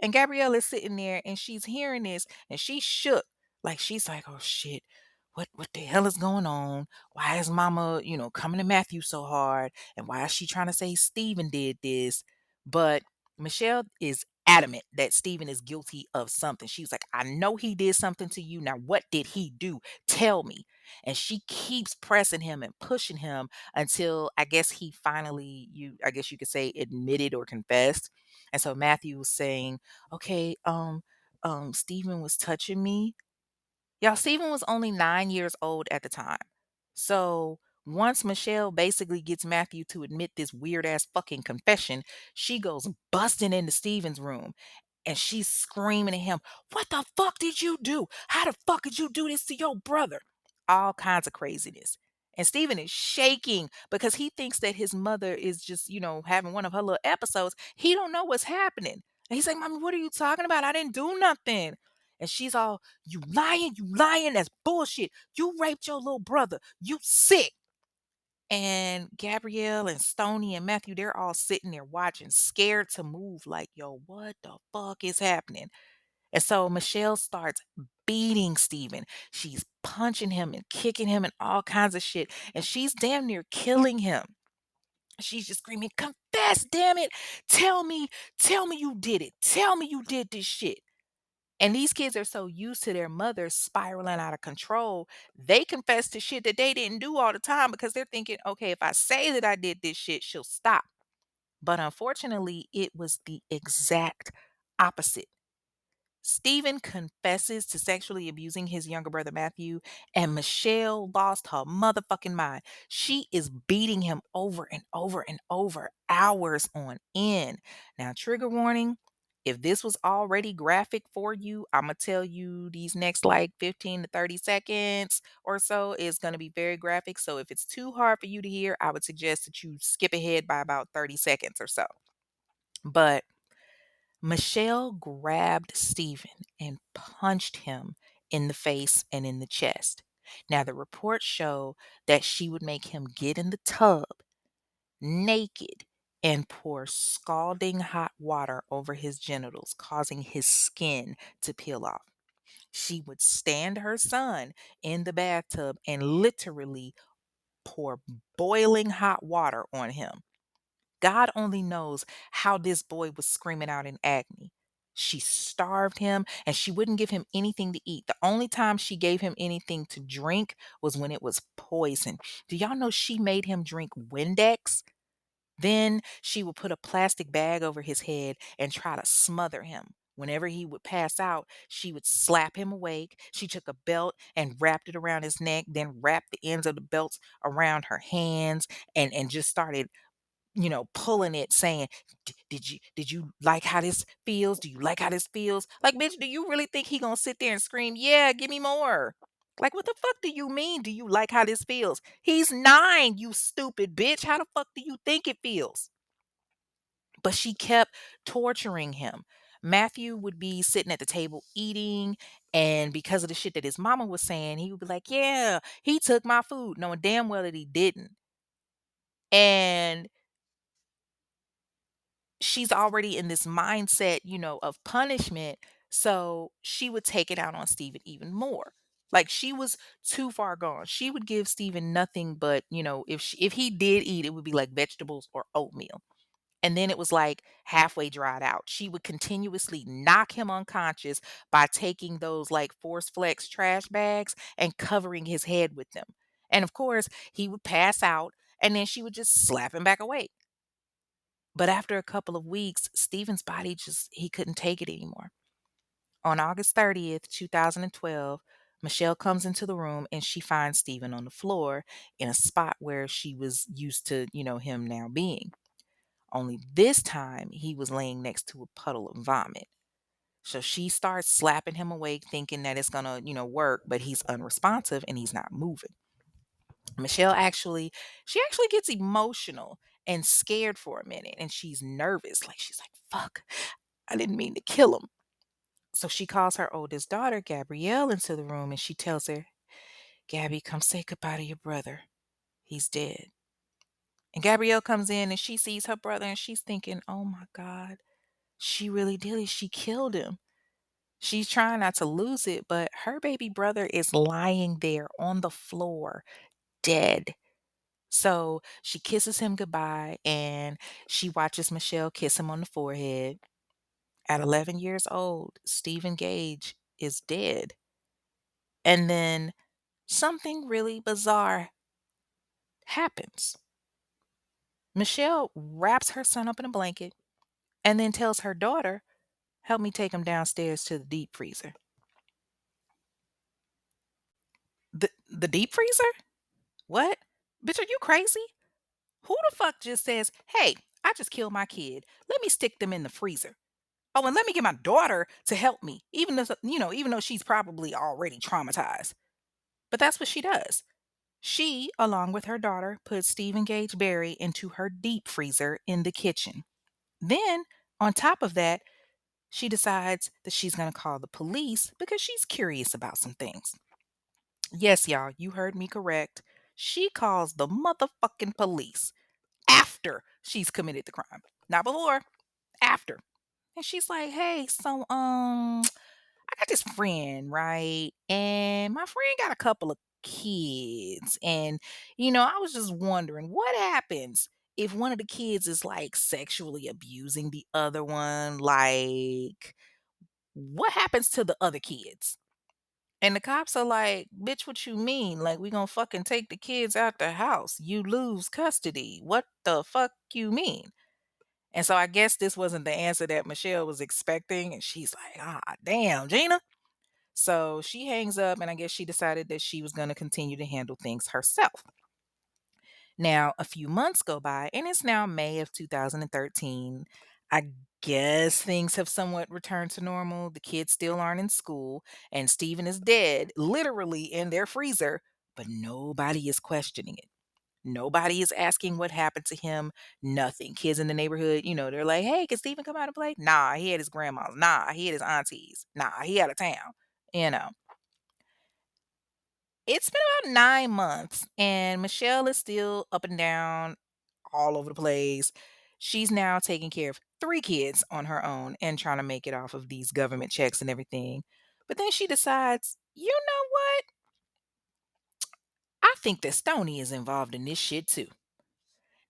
And Gabrielle is sitting there and she's hearing this and she's shook. Like she's like, "Oh shit. What the hell is going on? Why is mama, coming to Matthew so hard? And why is she trying to say Steven did this?" But Michelle is adamant that Steven is guilty of something. She was like, I know he did something to you. Now, what did he do? Tell me. And she keeps pressing him and pushing him until I guess he finally, I guess you could say, admitted or confessed. And so Matthew was saying, okay, Steven was touching me. Y'all, Steven was only 9 years old at the time. So once Michelle basically gets Matthew to admit this weird ass fucking confession, she goes busting into Steven's room and she's screaming at him, what the fuck did you do? How the fuck did you do this to your brother? All kinds of craziness. And Steven is shaking because he thinks that his mother is just, having one of her little episodes. He don't know what's happening. And he's like, Mommy, what are you talking about? I didn't do nothing. And she's all, you lying, that's bullshit. You raped your little brother. You sick. And Gabrielle and Stony and Matthew, they're all sitting there watching, scared to move, like, yo, what the fuck is happening? And so Michelle starts beating Steven. She's punching him and kicking him and all kinds of shit. And she's damn near killing him. She's just screaming, confess, damn it. Tell me you did it. Tell me you did this shit. And these kids are so used to their mothers spiraling out of control, they confess to shit that they didn't do all the time because they're thinking, okay, if I say that I did this shit, she'll stop. But unfortunately, it was the exact opposite. Stephen confesses to sexually abusing his younger brother Matthew, and Michelle lost her motherfucking mind. She is beating him over and over and over, hours on end. Now, trigger warning, if this was already graphic for you, I'm going to tell you these next like 15 to 30 seconds or so is going to be very graphic. So if it's too hard for you to hear, I would suggest that you skip ahead by about 30 seconds or so. But Michelle grabbed Stephen and punched him in the face and in the chest. Now, the reports show that she would make him get in the tub naked and pour scalding hot water over his genitals, causing his skin to peel off. She would stand her son in the bathtub and literally pour boiling hot water on him. God only knows how this boy was screaming out in agony. She starved him and she wouldn't give him anything to eat. The only time she gave him anything to drink was when it was poison. Do y'all know she made him drink Windex? Then she would put a plastic bag over his head and try to smother him. Whenever he would pass out, she would slap him awake. She took a belt and wrapped it around his neck, then wrapped the ends of the belts around her hands and just started pulling it saying, did you like how this feels? Do you like how this feels? Like, bitch, do you really think he gonna sit there and scream, yeah, give me more? Like, what the fuck do you mean? Do you like how this feels? He's 9, you stupid bitch. How the fuck do you think it feels? But she kept torturing him. Matthew would be sitting at the table eating, and because of the shit that his mama was saying, he would be like, yeah, he took my food, knowing damn well that he didn't. And she's already in this mindset, of punishment. So she would take it out on Steven even more. Like she was too far gone. She would give Steven nothing but, if he did eat, it would be like vegetables or oatmeal. And then it was like halfway dried out. She would continuously knock him unconscious by taking those like Force Flex trash bags and covering his head with them. And of course, he would pass out and then she would just slap him back awake. But after a couple of weeks, Steven's body he couldn't take it anymore. On August 30th, 2012, Michelle comes into the room and she finds Steven on the floor in a spot where she was used to, him now being. Only this time he was laying next to a puddle of vomit. So she starts slapping him awake, thinking that it's gonna, work, but he's unresponsive and he's not moving. She actually gets emotional and scared for a minute and she's nervous. Like she's like, fuck, I didn't mean to kill him. So she calls her oldest daughter, Gabrielle, into the room and she tells her, Gabby, come say goodbye to your brother. He's dead. And Gabrielle comes in and she sees her brother and she's thinking, oh my God, she really did it. She killed him. She's trying not to lose it, but her baby brother is lying there on the floor, dead. So she kisses him goodbye and she watches Michelle kiss him on the forehead. At 11 years old, Stephen Gage is dead. And then something really bizarre happens. Michelle wraps her son up in a blanket and then tells her daughter, "Help me take him downstairs to the deep freezer." The deep freezer? What? Bitch, are you crazy? Who the fuck just says, "Hey, I just killed my kid. Let me stick them in the freezer. Oh, and let me get my daughter to help me," even though she's probably already traumatized. But that's what she does. She, along with her daughter, puts Stephen Gage Berry into her deep freezer in the kitchen. Then, on top of that, she decides that she's going to call the police because she's curious about some things. Yes, y'all, you heard me correct. She calls the motherfucking police after she's committed the crime. Not before, after. And she's like, "Hey, so I got this friend, right? And my friend got a couple of kids. And I was just wondering what happens if one of the kids is like sexually abusing the other one? Like, what happens to the other kids?" And the cops are like, "Bitch, what you mean? Like, we gonna fucking take the kids out the house. You lose custody. What the fuck you mean?" And so I guess this wasn't the answer that Michelle was expecting. And she's like, "Ah, damn, Gina." So she hangs up, and I guess she decided that she was going to continue to handle things herself. Now, a few months go by, and it's now May of 2013. I guess things have somewhat returned to normal. The kids still aren't in school, and Steven is dead, literally in their freezer, but nobody is questioning it. Nobody is asking what happened to him. Nothing. Kids in the neighborhood, they're like, "Hey, can Steven come out and play?" Nah, he had his grandma's. Nah, he had his aunties. Nah, he out of town. You know. It's been about 9 months, and Michelle is still up and down, all over the place. She's now taking care of 3 kids on her own and trying to make it off of these government checks and everything. But then she decides, "You know what? I think that Stony is involved in this shit too."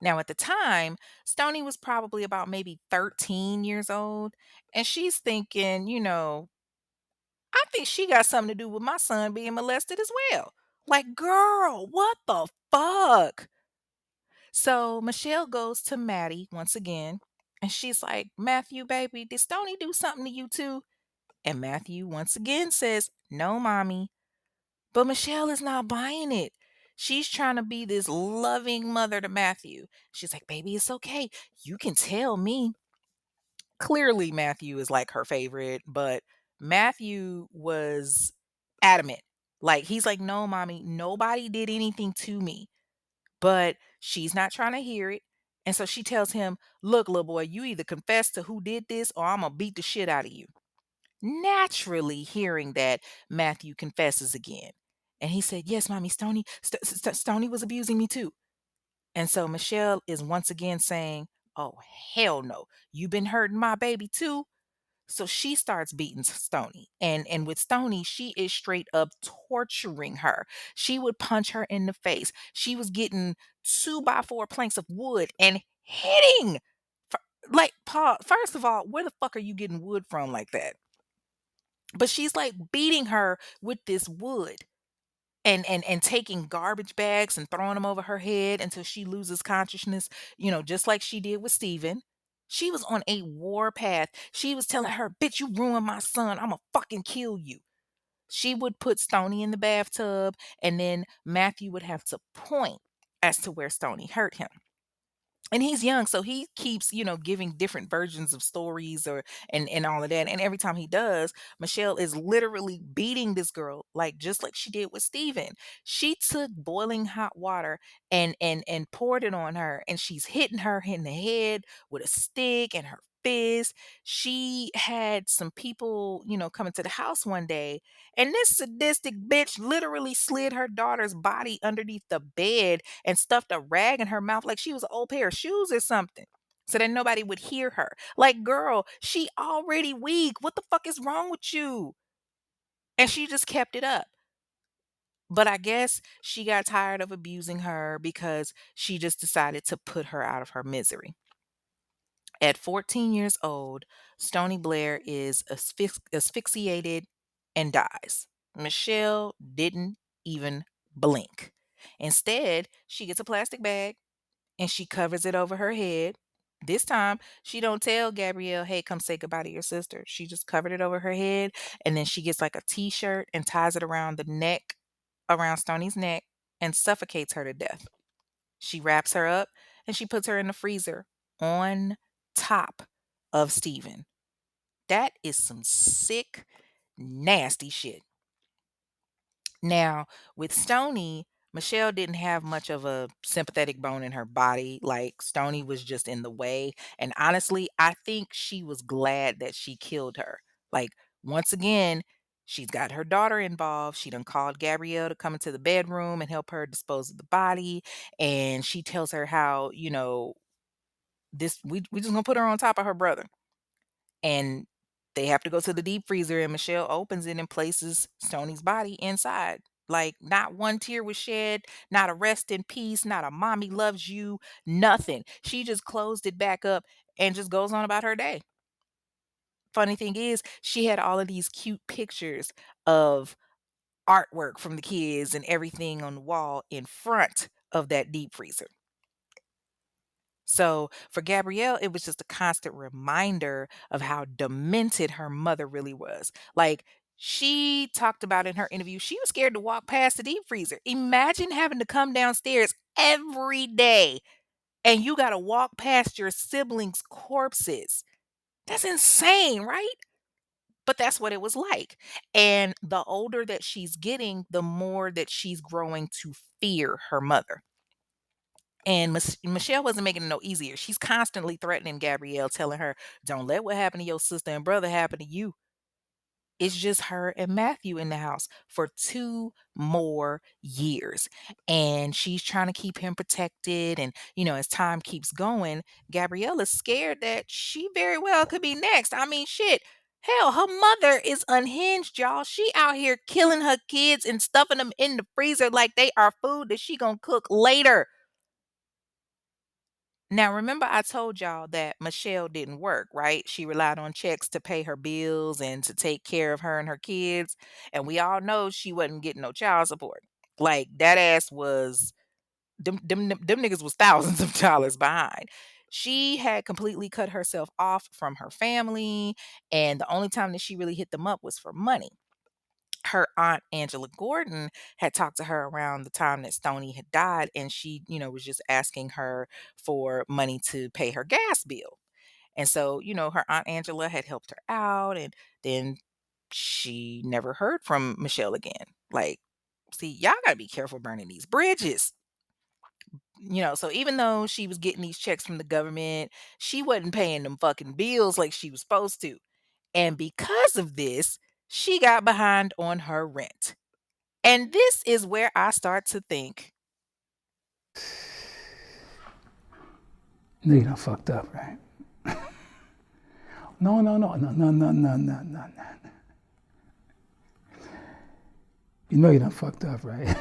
Now, at the time, Stony was probably about maybe 13 years old, and she's thinking, "I think she got something to do with my son being molested as well." Like, girl, what the fuck? So Michelle goes to Maddie once again, and she's like, "Matthew, baby, did Stony do something to you too?" And Matthew once again says, "No, mommy." But Michelle is not buying it. She's trying to be this loving mother to Matthew. She's like, "Baby, it's okay. You can tell me." Clearly, Matthew is like her favorite, but Matthew was adamant. Like, he's like, "No, mommy, nobody did anything to me." But she's not trying to hear it. And so she tells him, "Look, little boy, you either confess to who did this or I'm going to beat the shit out of you." Naturally, hearing that, Matthew confesses again. And he said, "Yes, mommy, Stony was abusing me too." And so Michelle is once again saying, "Oh, hell no. You've been hurting my baby too." So she starts beating Stony. And with Stony, she is straight up torturing her. She would punch her in the face. She was getting 2x4 planks of wood and hitting. Like, Paul, first of all, where the fuck are you getting wood from like that? But she's like beating her with this wood and taking garbage bags and throwing them over her head until she loses consciousness, just like she did with Steven. She was on a war path. She was telling her, "Bitch, you ruined my son. I'ma fucking kill you." She would put Stony in the bathtub, and then Matthew would have to point as to where Stony hurt him. And he's young, so he keeps, giving different versions of stories or and all of that. And every time he does, Michelle is literally beating this girl, like just like she did with Steven. She took boiling hot water and poured it on her, and she's hitting her in the head with a stick and her fist. She had some people, coming to the house one day, and this sadistic bitch literally slid her daughter's body underneath the bed and stuffed a rag in her mouth like she was an old pair of shoes or something, so that nobody would hear her. Like, girl, she already weak. What the fuck is wrong with you? And she just kept it up. But I guess she got tired of abusing her because she just decided to put her out of her misery. At 14 years old, Stony Blair is asphyxiated and dies. Michelle didn't even blink. Instead, she gets a plastic bag and she covers it over her head. This time, she don't tell Gabrielle, "Hey, come say goodbye to your sister." She just covered it over her head, and then she gets like a t-shirt and ties it around the neck, around Stony's neck, and suffocates her to death. She wraps her up and she puts her in the freezer on top of Steven. That is some sick, nasty shit. Now, with Stony, Michelle didn't have much of a sympathetic bone in her body. Like, Stony was just in the way. And honestly, I think she was glad that she killed her. Like, once again, she's got her daughter involved. She done called Gabrielle to come into the bedroom and help her dispose of the body. And she tells her how, this we just gonna put her on top of her brother. And they have to go to the deep freezer, and Michelle opens it and places Stoney's body inside. Like, not one tear was shed, not a rest in peace, not a mommy loves you, nothing. She just closed it back up and just goes on about her day. Funny thing is, she had all of these cute pictures of artwork from the kids and everything on the wall in front of that deep freezer. So for Gabrielle, it was just a constant reminder of how demented her mother really was. Like, she talked about in her interview, she was scared to walk past the deep freezer. Imagine having to come downstairs every day and you got to walk past your siblings' corpses. That's insane, right? But that's what it was like. And the older that she's getting, the more that she's growing to fear her mother. And Michelle wasn't making it no easier. She's constantly threatening Gabrielle, telling her, "Don't let what happened to your sister and brother happen to you." It's just her and Matthew in the house for 2 more years. And she's trying to keep him protected. And, as time keeps going, Gabrielle is scared that she very well could be next. I mean, shit. Hell, her mother is unhinged, y'all. She out here killing her kids and stuffing them in the freezer like they are food that she gonna cook later. Now, remember I told y'all that Michelle didn't work, right? She relied on checks to pay her bills and to take care of her and her kids. And we all know she wasn't getting no child support. Like, that ass was them niggas was thousands of dollars behind. She had completely cut herself off from her family, and the only time that she really hit them up was for money. Her aunt Angela Gordon had talked to her around the time that Stoney had died, and she, was just asking her for money to pay her gas bill. And so, her aunt Angela had helped her out, and then she never heard from Michelle again. Like, see, y'all gotta be careful burning these bridges. So even though she was getting these checks from the government, she wasn't paying them fucking bills like she was supposed to. And because of this, she got behind on her rent. And this is where I start to think, No, you done fucked up, right? No, no, no, no, no, no, no, no, no, no. You know you done fucked up, right?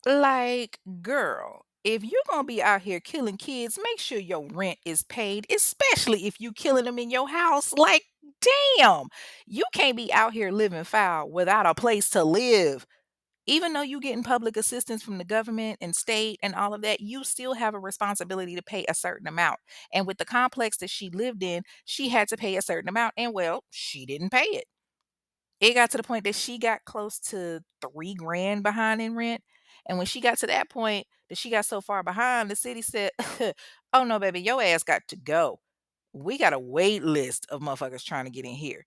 like, girl, if you're gonna be out here killing kids, make sure your rent is paid, especially if you killing them in your house. Like, damn, you can't be out here living foul without a place to live. Even though you getting public assistance from the government and state and all of that, you still have a responsibility to pay a certain amount. And with the complex that she lived in, she had to pay a certain amount. And well, she didn't pay it. It got to the point that she got close to 3 grand behind in rent. And when she got to that point that she got so far behind, the city said, "Oh no, baby, your ass got to go. We got a wait list of motherfuckers trying to get in here."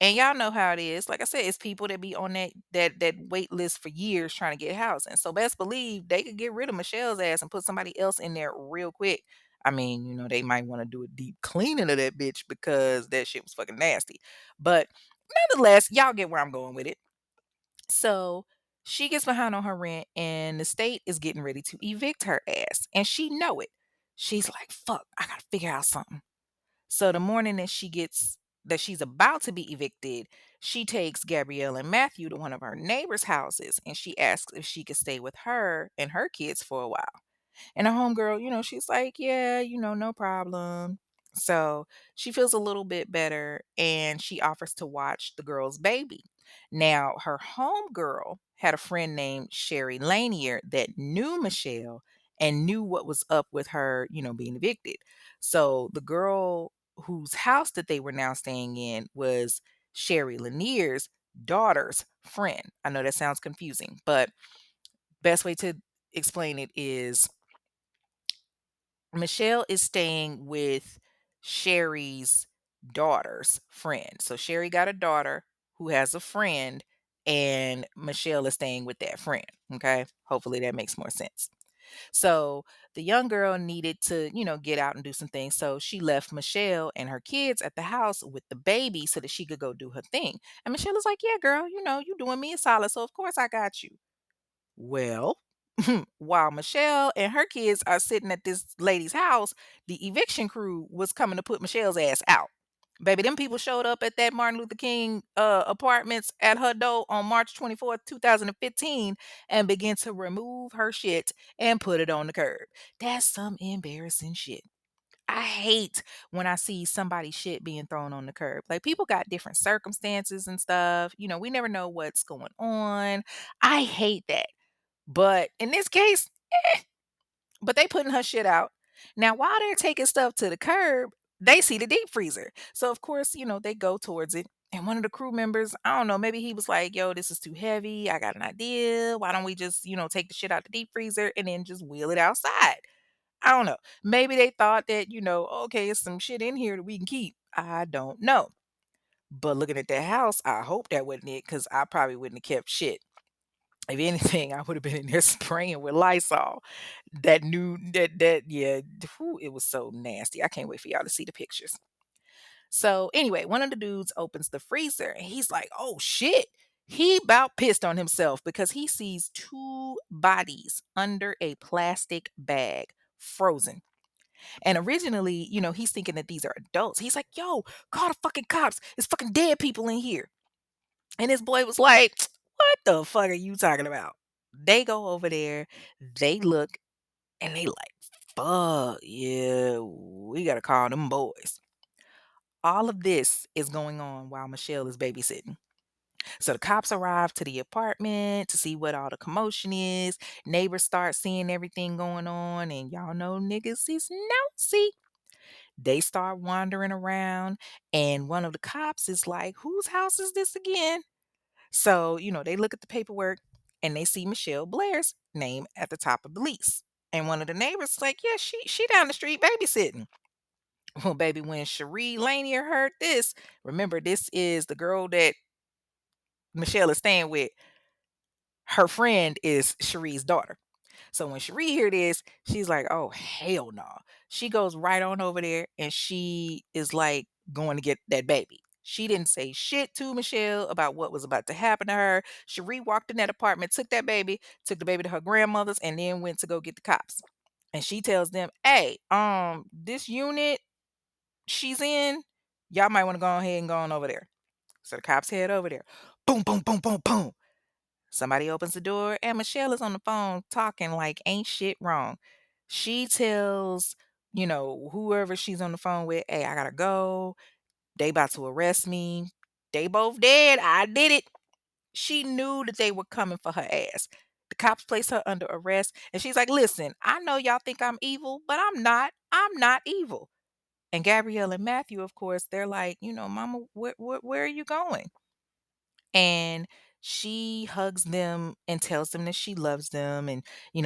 And y'all know how it is. Like I said, it's people that be on that wait list for years trying to get housing. So best believe they could get rid of Michelle's ass and put somebody else in there real quick. I mean, they might want to do a deep cleaning of that bitch because that shit was fucking nasty. But nonetheless, y'all get where I'm going with it. So she gets behind on her rent and the state is getting ready to evict her ass. And she know it. She's like, fuck, I gotta figure out something. So the morning that she's about to be evicted, she takes Gabrielle and Matthew to one of her neighbors' houses and she asks if she could stay with her and her kids for a while. And her homegirl, she's like, yeah, no problem. So she feels a little bit better and she offers to watch the girl's baby. Now, her homegirl had a friend named Sherry Lanier that knew Michelle and knew what was up with her, being evicted. So the girl whose house that they were now staying in was Sherry Lanier's daughter's friend. I know that sounds confusing, but best way to explain it is Michelle is staying with Sherry's daughter's friend. So Sherry got a daughter who has a friend, and Michelle is staying with that friend. Okay. Hopefully that makes more sense. So the young girl needed to, get out and do some things. So she left Michelle and her kids at the house with the baby so that she could go do her thing. And Michelle is like, yeah, girl, you doing me a solid. So of course I got you. Well, while Michelle and her kids are sitting at this lady's house, the eviction crew was coming to put Michelle's ass out. Baby, them people showed up at that Martin Luther King apartments at her door on March 24th, 2015, and began to remove her shit and put it on the curb. That's some embarrassing shit. I hate when I see somebody's shit being thrown on the curb. Like, people got different circumstances and stuff. We never know what's going on. I hate that. But in this case, but they putting her shit out. Now, while they're taking stuff to the curb, they see the deep freezer. So of course, they go towards it. And one of the crew members, I don't know, maybe he was like, yo, this is too heavy. I got an idea. Why don't we just, take the shit out the deep freezer and then just wheel it outside? I don't know. Maybe they thought that, okay, it's some shit in here that we can keep. I don't know. But looking at that house, I hope that wasn't it because I probably wouldn't have kept shit. If anything, I would have been in there spraying with Lysol. Yeah, whew, it was so nasty. I can't wait for y'all to see the pictures. So anyway, one of the dudes opens the freezer and he's like, oh shit. He about pissed on himself because he sees two bodies under a plastic bag, frozen. And originally, he's thinking that these are adults. He's like, yo, call the fucking cops. It's fucking dead people in here. And his boy was like, what the fuck are you talking about? They go over there, they look, and they like, fuck, yeah, we gotta call them boys. All of this is going on while Michelle is babysitting. So the cops arrive to the apartment to see what all the commotion is. Neighbors start seeing everything going on, and y'all know niggas is nosy. They start wandering around, and one of the cops is like, whose house is this again? So, they look at the paperwork and they see Michelle Blair's name at the top of the lease. And one of the neighbors is like, yeah, she down the street babysitting. Well, baby, when Cherie Lanier heard this, remember this is the girl that Michelle is staying with. Her friend is Cherie's daughter. So when Cherie hear this, she's like, "Oh hell no!" She goes right on over there, and she is like going to get that baby. She didn't say shit to Michelle about what was about to happen to her. Cherie walked in that apartment, took the baby to her grandmother's, and then went to go get the cops. And she tells them, "Hey, this unit she's in, y'all might want to go ahead and go on over there." So the cops head over there. Boom, boom, boom, boom, boom. Somebody opens the door and Michelle is on the phone talking like ain't shit wrong. She tells, whoever she's on the phone with, hey, I gotta go. They about to arrest me. They both dead. I did it. She knew that they were coming for her ass. The cops placed her under arrest and she's like, listen, I know y'all think I'm evil, but I'm not. I'm not evil. And Gabrielle and Matthew, of course, they're like, Mama, where are you going? And she hugs them and tells them that she loves them, and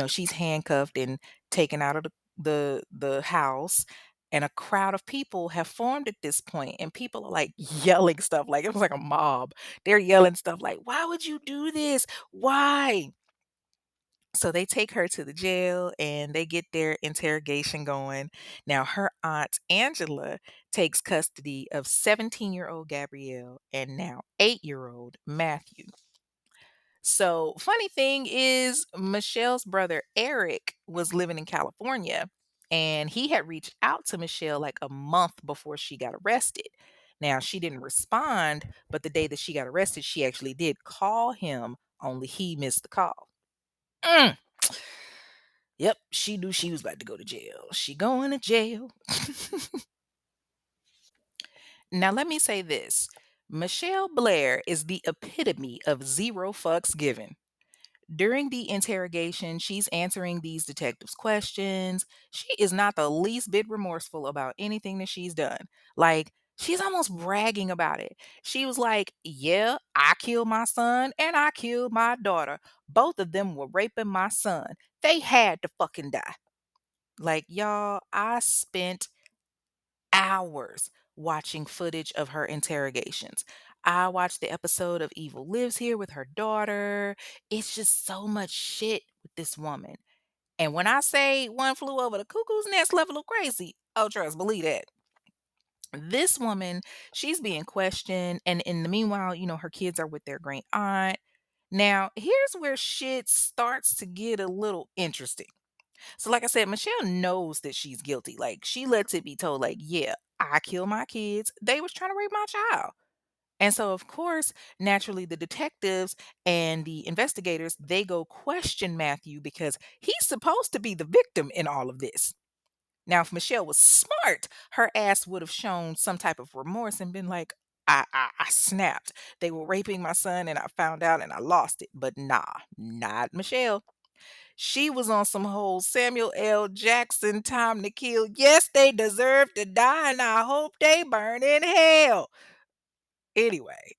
she's handcuffed and taken out of the house, and a crowd of people have formed at this point, and people are like yelling stuff like it was like a mob. They're yelling stuff like, why would you do this? Why? So they take her to the jail and they get their interrogation going. Now, her aunt Angela takes custody of 17-year-old Gabrielle and now 8-year-old Matthew. So, funny thing is, Michelle's brother Eric was living in California and he had reached out to Michelle like a month before she got arrested. Now, she didn't respond, but the day that she got arrested, she actually did call him, only he missed the call. Mm. Yep, she knew she was about to go to jail. She going to jail. Now, let me say this. Michelle Blair is the epitome of zero fucks given. During the interrogation, she's answering these detectives' questions. She is not the least bit remorseful about anything that she's done. Like, she's almost bragging about it. She was like, yeah, I killed my son and I killed my daughter. Both of them were raping my son. They had to fucking die. Like, y'all, I spent hours watching footage of her interrogations. I watched the episode of Evil Lives Here with her daughter. It's just so much shit with this woman. And when I say one flew over the cuckoo's nest level of crazy, oh, trust, believe that. This woman, she's being questioned. And in the meanwhile, her kids are with their great aunt. Now, here's where shit starts to get a little interesting. So, like I said, Michelle knows that she's guilty. Like, she lets it be told, like, yeah, I killed my kids. They was trying to rape my child. And so, of course, naturally, the detectives and the investigators, they go question Matthew because he's supposed to be the victim in all of this. Now, if Michelle was smart, her ass would have shown some type of remorse and been like, I snapped. They were raping my son and I found out and I lost it. But nah, not Michelle. She was on some whole Samuel L. Jackson time to kill. Yes, they deserve to die, and I hope they burn in hell. Anyway,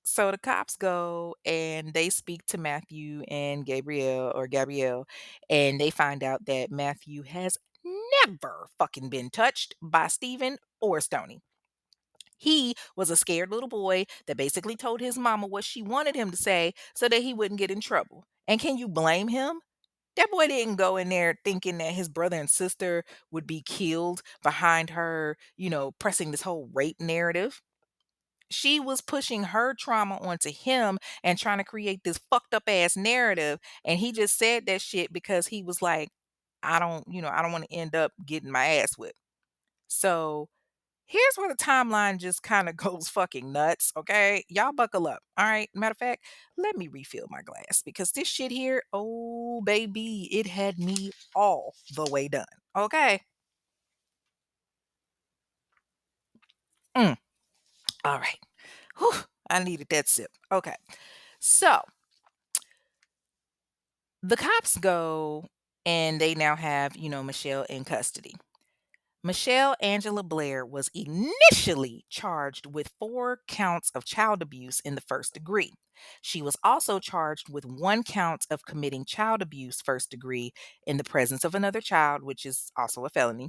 so the cops go and they speak to Matthew and Gabrielle, and they find out that Matthew has never fucking been touched by Stephen or Stony. He was a scared little boy that basically told his mama what she wanted him to say so that he wouldn't get in trouble. And can you blame him? That boy didn't go in there thinking that his brother and sister would be killed behind her, pressing this whole rape narrative. She was pushing her trauma onto him and trying to create this fucked up ass narrative. And he just said that shit because he was like, I don't want to end up getting my ass whipped. So here's where the timeline just kind of goes fucking nuts, okay? Y'all buckle up. All right. Matter of fact, let me refill my glass because this shit here, oh baby, it had me all the way done. Okay. Mm, all right. Whew, I needed that sip. Okay. So the cops go and they now have, Michelle in custody. Michelle Angela Blair was initially charged with 4 counts of child abuse in the first degree. She was also charged with 1 count of committing child abuse first degree in the presence of another child, which is also a felony.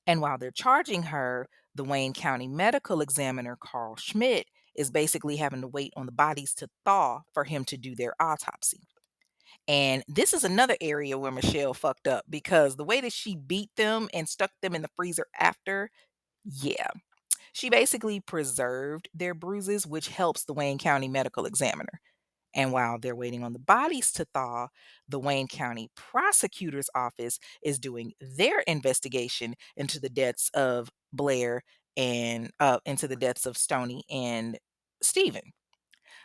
And while they're charging her, the Wayne County medical examiner, Carl Schmidt, is basically having to wait on the bodies to thaw for him to do their autopsy. And this is another area where Michelle fucked up because the way that she beat them and stuck them in the freezer after, yeah. She basically preserved their bruises, which helps the Wayne County medical examiner. And while they're waiting on the bodies to thaw, the Wayne County prosecutor's office is doing their investigation into the deaths of Blair and into the deaths of Stoney and Stephen.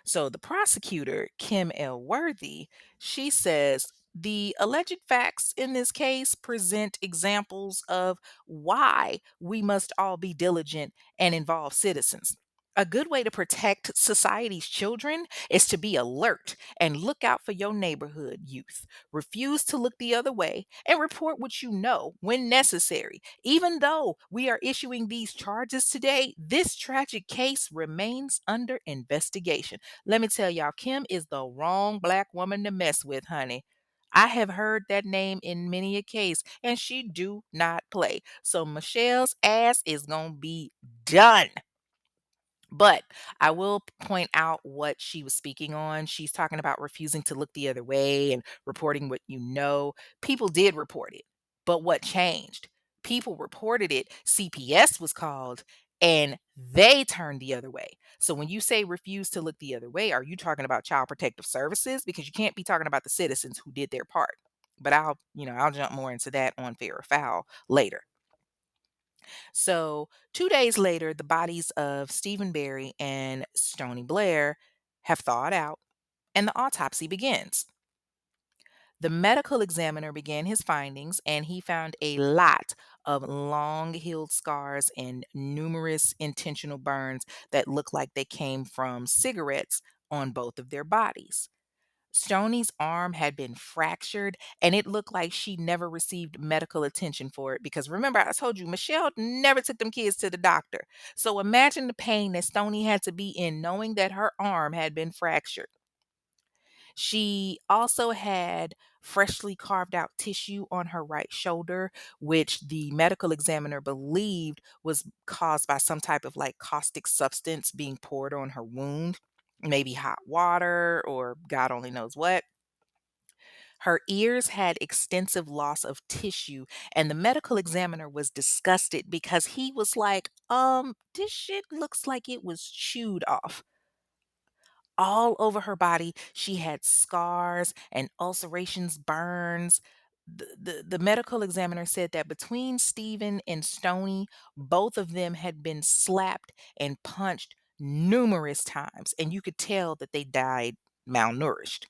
So the prosecutor, Kim L. Worthy, she says the alleged facts in this case present examples of why we must all be diligent and involve citizens. A good way to protect society's children is to be alert and look out for your neighborhood youth. Refuse to look the other way and report what you know when necessary. Even though we are issuing these charges today, this tragic case remains under investigation. Let me tell y'all, Kim is the wrong black woman to mess with, honey. I have heard that name in many a case, and she do not play. So Michelle's ass is gonna be done. But I will point out what she was speaking on. She's talking about refusing to look the other way and reporting what you know. People did report it, but what changed? People reported it. CPS was called and they turned the other way. So when you say refuse to look the other way, are you talking about child protective services? Because you can't be talking about the citizens who did their part. But I'll jump more into that on fair or foul later. So 2 days later, the bodies of Stephen Barry and Stony Blair have thawed out and the autopsy begins. The medical examiner began his findings and he found a lot of long healed scars and numerous intentional burns that looked like they came from cigarettes on both of their bodies. Stoney's arm had been fractured and it looked like she never received medical attention for it because remember, I told you, Michelle never took them kids to the doctor. So imagine the pain that Stoney had to be in knowing that her arm had been fractured. She also had freshly carved out tissue on her right shoulder, which the medical examiner believed was caused by some type of like caustic substance being poured on her wound, maybe hot water or God only knows what. Her ears had extensive loss of tissue, and the medical examiner was disgusted because he was like, this shit looks like it was chewed off. All over her body, she had scars and ulcerations, burns. The medical examiner said that between Stephen and Stoney, both of them had been slapped and punched numerous times, and you could tell that they died malnourished.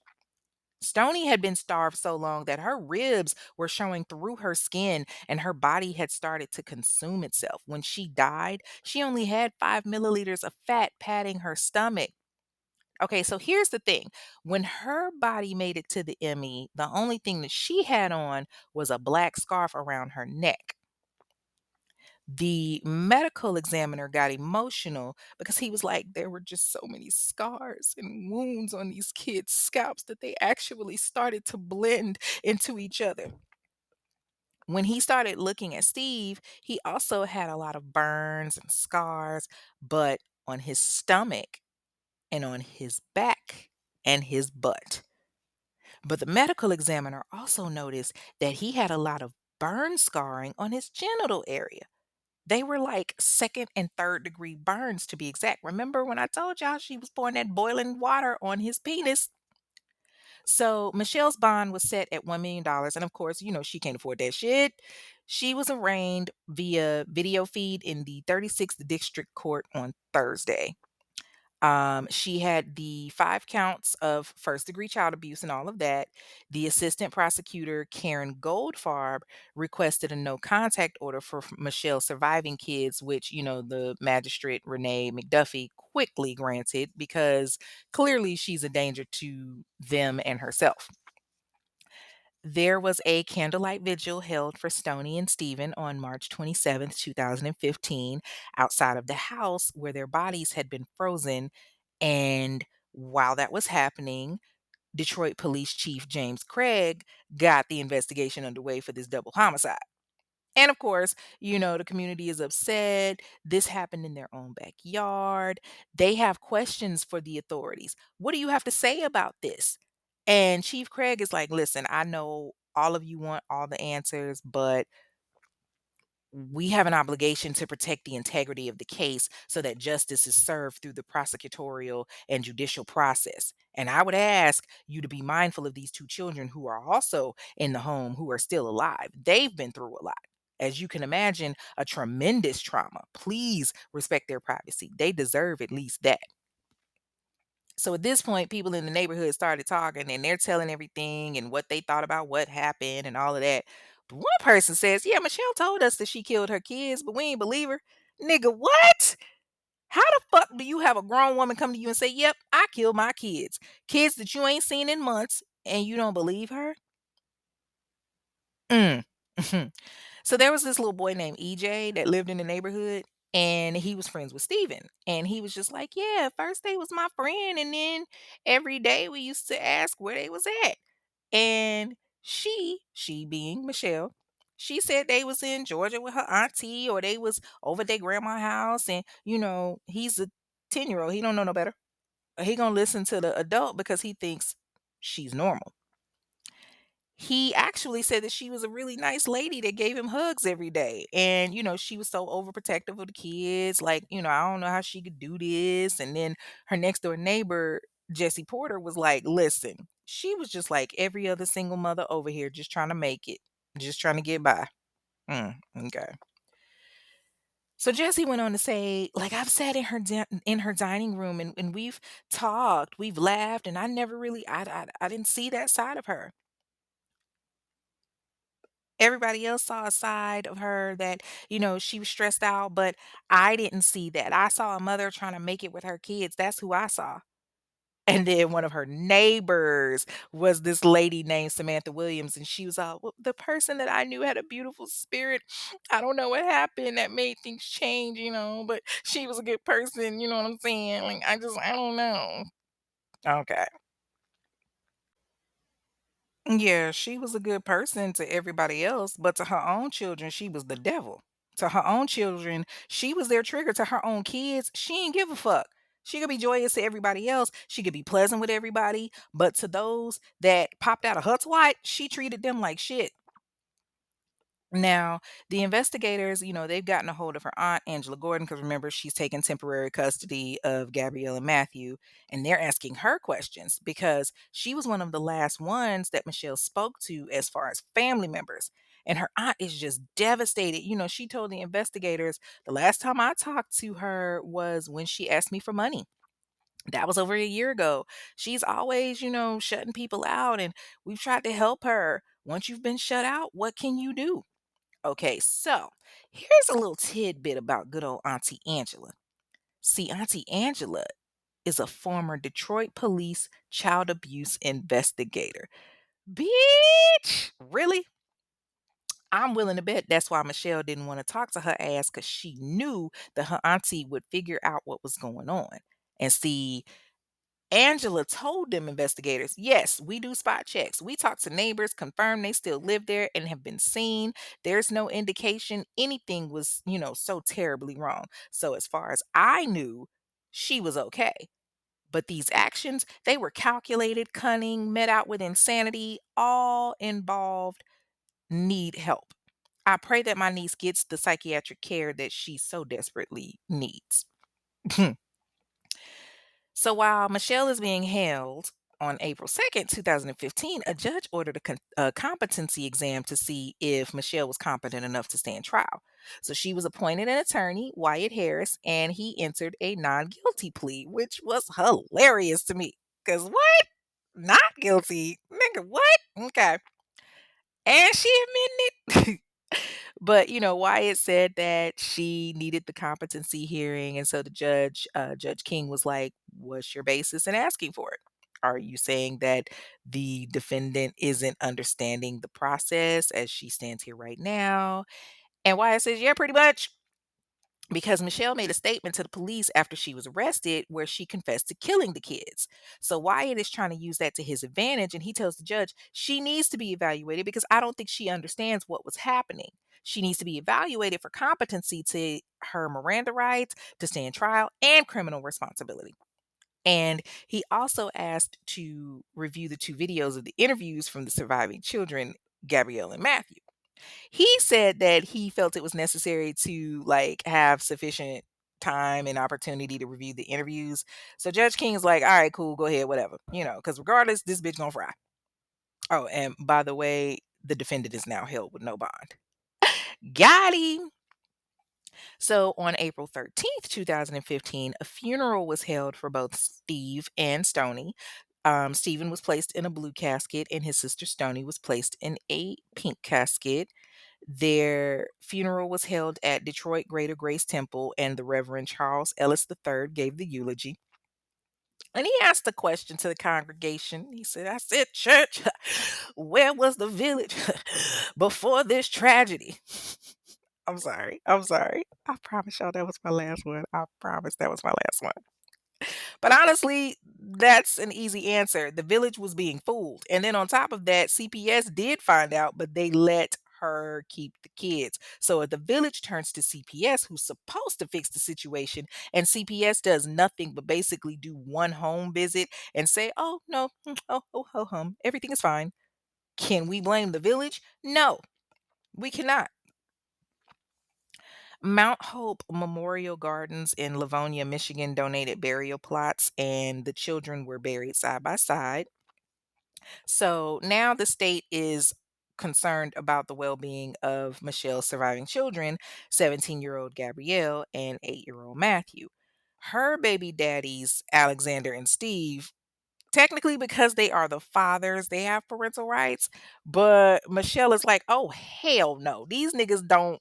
Stoney had been starved so long that her ribs were showing through her skin and her body had started to consume itself. When she died, she only had 5 milliliters of fat padding her stomach. Okay, so here's the thing. When her body made it to the ME, the only thing that she had on was a black scarf around her neck. The medical examiner got emotional because he was like, there were just so many scars and wounds on these kids' scalps that they actually started to blend into each other. When he started looking at Steve, he also had a lot of burns and scars, but on his stomach and on his back and his butt. But the medical examiner also noticed that he had a lot of burn scarring on his genital area. They were like second and third degree burns to be exact. Remember when I told y'all she was pouring that boiling water on his penis? So Michelle's bond was set at $1 million. And of course, she can't afford that shit. She was arraigned via video feed in the 36th District Court on Thursday. She had the 5 counts of first degree child abuse and all of that. The assistant prosecutor, Karen Goldfarb, requested a no contact order for Michelle's surviving kids, which, the magistrate, Renee McDuffie, quickly granted because clearly she's a danger to them and herself. There was a candlelight vigil held for Stoney and Stephen on March 27th, 2015, outside of the house where their bodies had been frozen. And while that was happening, Detroit Police Chief James Craig got the investigation underway for this double homicide. And of course, the community is upset. This happened in their own backyard. They have questions for the authorities. What do you have to say about this? And Chief Craig is like, listen, I know all of you want all the answers, but we have an obligation to protect the integrity of the case so that justice is served through the prosecutorial and judicial process. And I would ask you to be mindful of these two children who are also in the home who are still alive. They've been through a lot. As you can imagine, a tremendous trauma. Please respect their privacy. They deserve at least that. So at this point, people in the neighborhood started talking and they're telling everything and what they thought about what happened and all of that. But one person says, yeah, Michelle told us that she killed her kids, but we ain't believe her. Nigga, what? How the fuck do you have a grown woman come to you and say, yep, I killed my kids? Kids that you ain't seen in months and you don't believe her? Mm. So there was this little boy named EJ that lived in the neighborhood and he was friends with Steven. And he was just like, yeah, first they was my friend. And then every day we used to ask where they was at. And she being Michelle, she said they was in Georgia with her auntie or they was over at their grandma's house. And, he's a 10-year-old. He don't know no better. He gonna listen to the adult because he thinks she's normal. He actually said that she was a really nice lady that gave him hugs every day. And, she was so overprotective of the kids. Like, I don't know how she could do this. And then her next door neighbor, Jessie Porter, was like, listen, she was just like every other single mother over here, just trying to make it, just trying to get by. Okay. So Jessie went on to say, like, I've sat in in her dining room and we've talked, we've laughed, and I never really, I didn't see that side of her. Everybody else saw a side of her that, she was stressed out, but I didn't see that. I saw a mother trying to make it with her kids. That's who I saw. And then one of her neighbors was this lady named Samantha Williams, and she was all, "Well, the person that I knew had a beautiful spirit. I don't know what happened that made things change, but she was a good person." You know what I'm saying? Like, I don't know. Okay. Yeah, she was a good person to everybody else, but to her own children, she was the devil. To her own children, she was their trigger. To her own kids, she ain't give a fuck. She could be joyous to everybody else. She could be pleasant with everybody, but to those that popped out of her twat, she treated them like shit. Now, the investigators, they've gotten a hold of her aunt, Angela Gordon, because remember, she's taken temporary custody of Gabrielle and Matthew, and they're asking her questions because she was one of the last ones that Michelle spoke to as far as family members. And her aunt is just devastated. She told the investigators, the last time I talked to her was when she asked me for money. That was over a year ago. She's always, shutting people out, and we've tried to help her. Once you've been shut out, what can you do? Okay, so here's a little tidbit about good old Auntie Angela. See, Auntie Angela is a former Detroit police child abuse investigator. Bitch, really? I'm willing to bet that's why Michelle didn't want to talk to her ass because she knew that her auntie would figure out what was going on. And see, Angela told them investigators, yes, we do spot checks. We talk to neighbors, confirm they still live there and have been seen. There's no indication anything was, so terribly wrong. So as far as I knew, she was okay. But these actions, they were calculated, cunning, met out with insanity, all involved need help. I pray that my niece gets the psychiatric care that she so desperately needs. So while Michelle is being held on April 2nd, 2015, a judge ordered a competency exam to see if Michelle was competent enough to stand trial. So she was appointed an attorney, Wyatt Harris, and he entered a non guilty plea, which was hilarious to me. Because what? Not guilty? Nigga, what? Okay. And she admitted it. But, Wyatt said that she needed the competency hearing. And so the judge, Judge King, was like, what's your basis in asking for it? Are you saying that the defendant isn't understanding the process as she stands here right now? And Wyatt says, yeah, pretty much. Because Michelle made a statement to the police after she was arrested where she confessed to killing the kids. So Wyatt is trying to use that to his advantage. And he tells the judge she needs to be evaluated because I don't think she understands what was happening. She needs to be evaluated for competency to her Miranda rights, to stand trial, and criminal responsibility. And he also asked to review the two videos of the interviews from the surviving children, Gabrielle and Matthew. He said that he felt it was necessary to, like, have sufficient time and opportunity to review the interviews. So Judge King is like, "All right, cool, go ahead, whatever." Because regardless, this bitch gonna fry. Oh, and by the way, the defendant is now held with no bond. Got him. So on April 13th, 2015, a funeral was held for both Steve and Stony. Stephen was placed in a blue casket, and his sister Stony was placed in a pink casket. Their funeral was held at Detroit Greater Grace Temple, and the Reverend Charles Ellis III gave the eulogy. And he asked a question to the congregation. He said, I said, church, where was the village before this tragedy? I'm sorry. I'm sorry. I promise y'all that was my last one. I promise that was my last one. But honestly, that's an easy answer. The village was being fooled. And then on top of that, CPS did find out, but they let her keep the kids. So if the village turns to CPS, who's supposed to fix the situation, and CPS does nothing but basically do one home visit and say, oh, no, everything is fine. Can we blame the village? No, we cannot. Mount Hope Memorial Gardens in Livonia, Michigan donated burial plots, and the children were buried side by side. So now the state is concerned about the well being of Michelle's surviving children, 17-year-old Gabrielle and 8-year-old Matthew. Her baby daddies, Alexander and Steve, technically, because they are the fathers, they have parental rights, but Michelle is like, "Oh, hell no. These niggas don't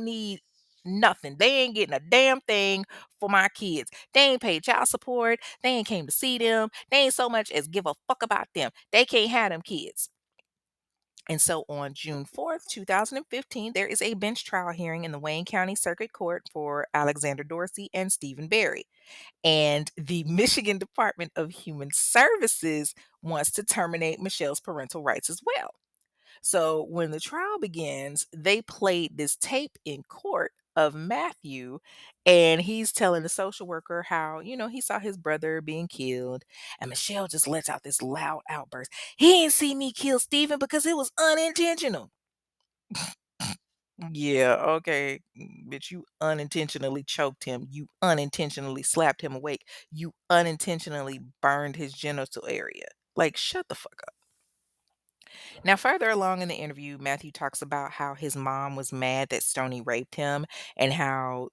need nothing. They ain't getting a damn thing for my kids. They ain't paid child support. They ain't came to see them. They ain't so much as give a fuck about them. They can't have them kids." And so on June 4th, 2015, there is a bench trial hearing in the Wayne County Circuit Court for Alexander Dorsey and Stephen Barry. And the Michigan Department of Human Services wants to terminate Michelle's parental rights as well. So when the trial begins, they played this tape in court of Matthew, and he's telling the social worker how, he saw his brother being killed. And Michelle just lets out this loud outburst. He didn't see me kill Stephen because it was unintentional. Yeah, okay. Bitch, you unintentionally choked him. You unintentionally slapped him awake. You unintentionally burned his genital area. Like, shut the fuck up. Now, further along in the interview, Matthew talks about how his mom was mad that Stoney raped him and how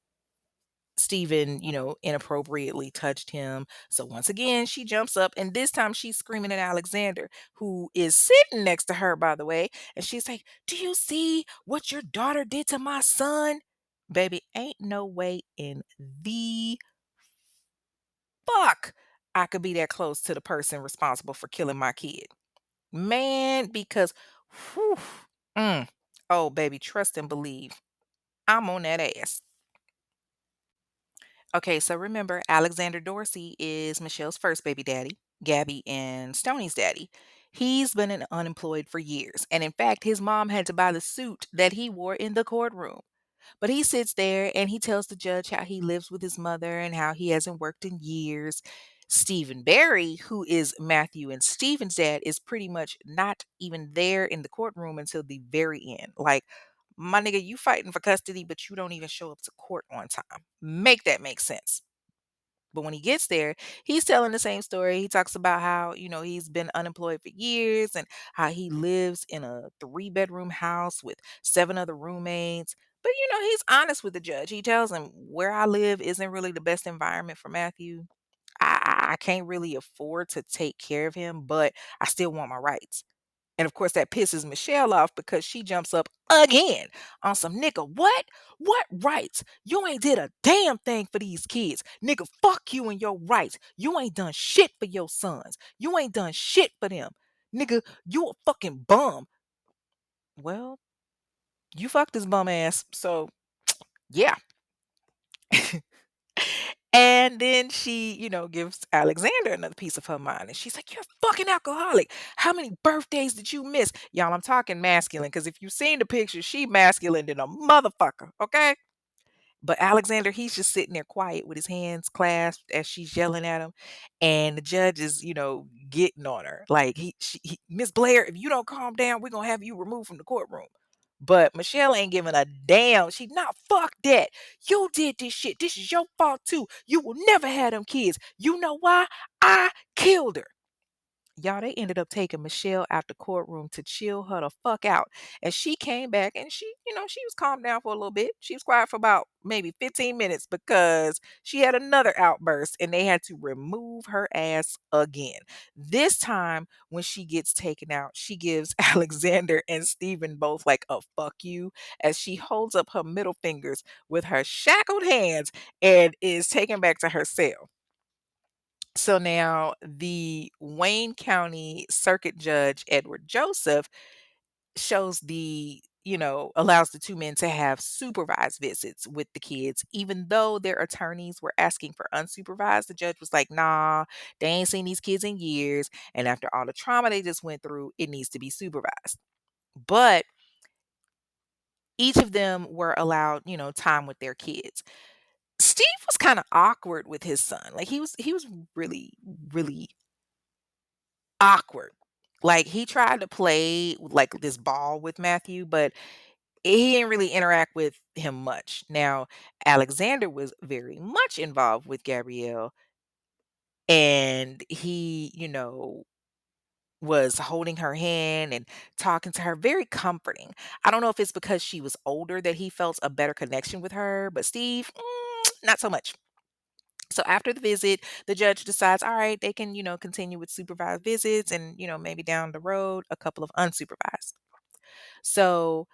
Stephen, inappropriately touched him. So once again, she jumps up and this time she's screaming at Alexander, who is sitting next to her, by the way. And she's like, "Do you see what your daughter did to my son?" Baby, ain't no way in the fuck I could be that close to the person responsible for killing my kid. Man, because, whew, mm, oh, baby, trust and believe. I'm on that ass. Okay, so remember, Alexander Dorsey is Michelle's first baby daddy, Gabby and Stoney's daddy. He's been unemployed for years. And in fact, his mom had to buy the suit that he wore in the courtroom. But he sits there and he tells the judge how he lives with his mother and how he hasn't worked in years. Stephen Barry, who is Matthew and Stephen's dad, is pretty much not even there in the courtroom until the very end. Like, my nigga, you fighting for custody, but you don't even show up to court on time. Make that make sense. But when he gets there, he's telling the same story. He talks about how, he's been unemployed for years and how he lives in a three-bedroom house with seven other roommates. But, he's honest with the judge. He tells him, "Where I live isn't really the best environment for Matthew. I can't really afford to take care of him, but I still want my rights." And of course, that pisses Michelle off because she jumps up again on some nigga. What? What rights? You ain't did a damn thing for these kids. Nigga, fuck you and your rights. You ain't done shit for your sons. You ain't done shit for them. Nigga, you a fucking bum. Well, you fucked this bum ass. So, yeah. And then she, gives Alexander another piece of her mind. And she's like, "You're a fucking alcoholic. How many birthdays did you miss?" Y'all, I'm talking masculine because if you've seen the picture, she masculine than a motherfucker. Okay. But Alexander, he's just sitting there quiet with his hands clasped as she's yelling at him. And the judge is, getting on her. Like, Miss Blair, if you don't calm down, we're going to have you removed from the courtroom. But Michelle ain't giving a damn. She not fuck that. You did this shit. This is your fault too. You will never have them kids. You know why? I killed her. Y'all, they ended up taking Michelle out the courtroom to chill her the fuck out. And she came back and she was calmed down for a little bit. She was quiet for about maybe 15 minutes because she had another outburst and they had to remove her ass again. This time, when she gets taken out, she gives Alexander and Stephen both like a fuck you as she holds up her middle fingers with her shackled hands and is taken back to her cell. So now the Wayne County Circuit Judge Edward Joseph allows the two men to have supervised visits with the kids, even though their attorneys were asking for unsupervised. The judge was like, "Nah, they ain't seen these kids in years. And after all the trauma they just went through, it needs to be supervised." But each of them were allowed, time with their kids. Steve was kind of awkward with his son. Like he was really, really awkward. Like, he tried to play, like, this ball with Matthew, but he didn't really interact with him much. Now, Alexander was very much involved with Gabrielle, and he, was holding her hand and talking to her, very comforting. I don't know if it's because she was older that he felt a better connection with her, but Steve, not so much. So after the visit, the judge decides, all right, they can, continue with supervised visits and, maybe down the road, a couple of unsupervised. So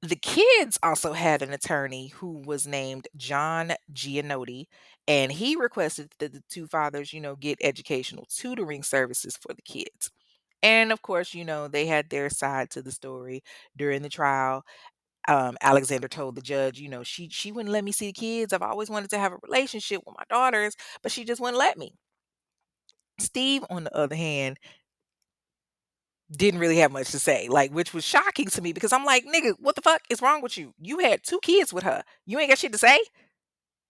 the kids also had an attorney who was named John Gianotti, and he requested that the two fathers, get educational tutoring services for the kids. And of course, they had their side to the story during the trial. Alexander told the judge, she wouldn't let me see the kids. I've always wanted to have a relationship with my daughters, but she just wouldn't let me. Steve, on the other hand, didn't really have much to say, like, which was shocking to me because I'm like, nigga, what the fuck is wrong with you? You had two kids with her. You ain't got shit to say?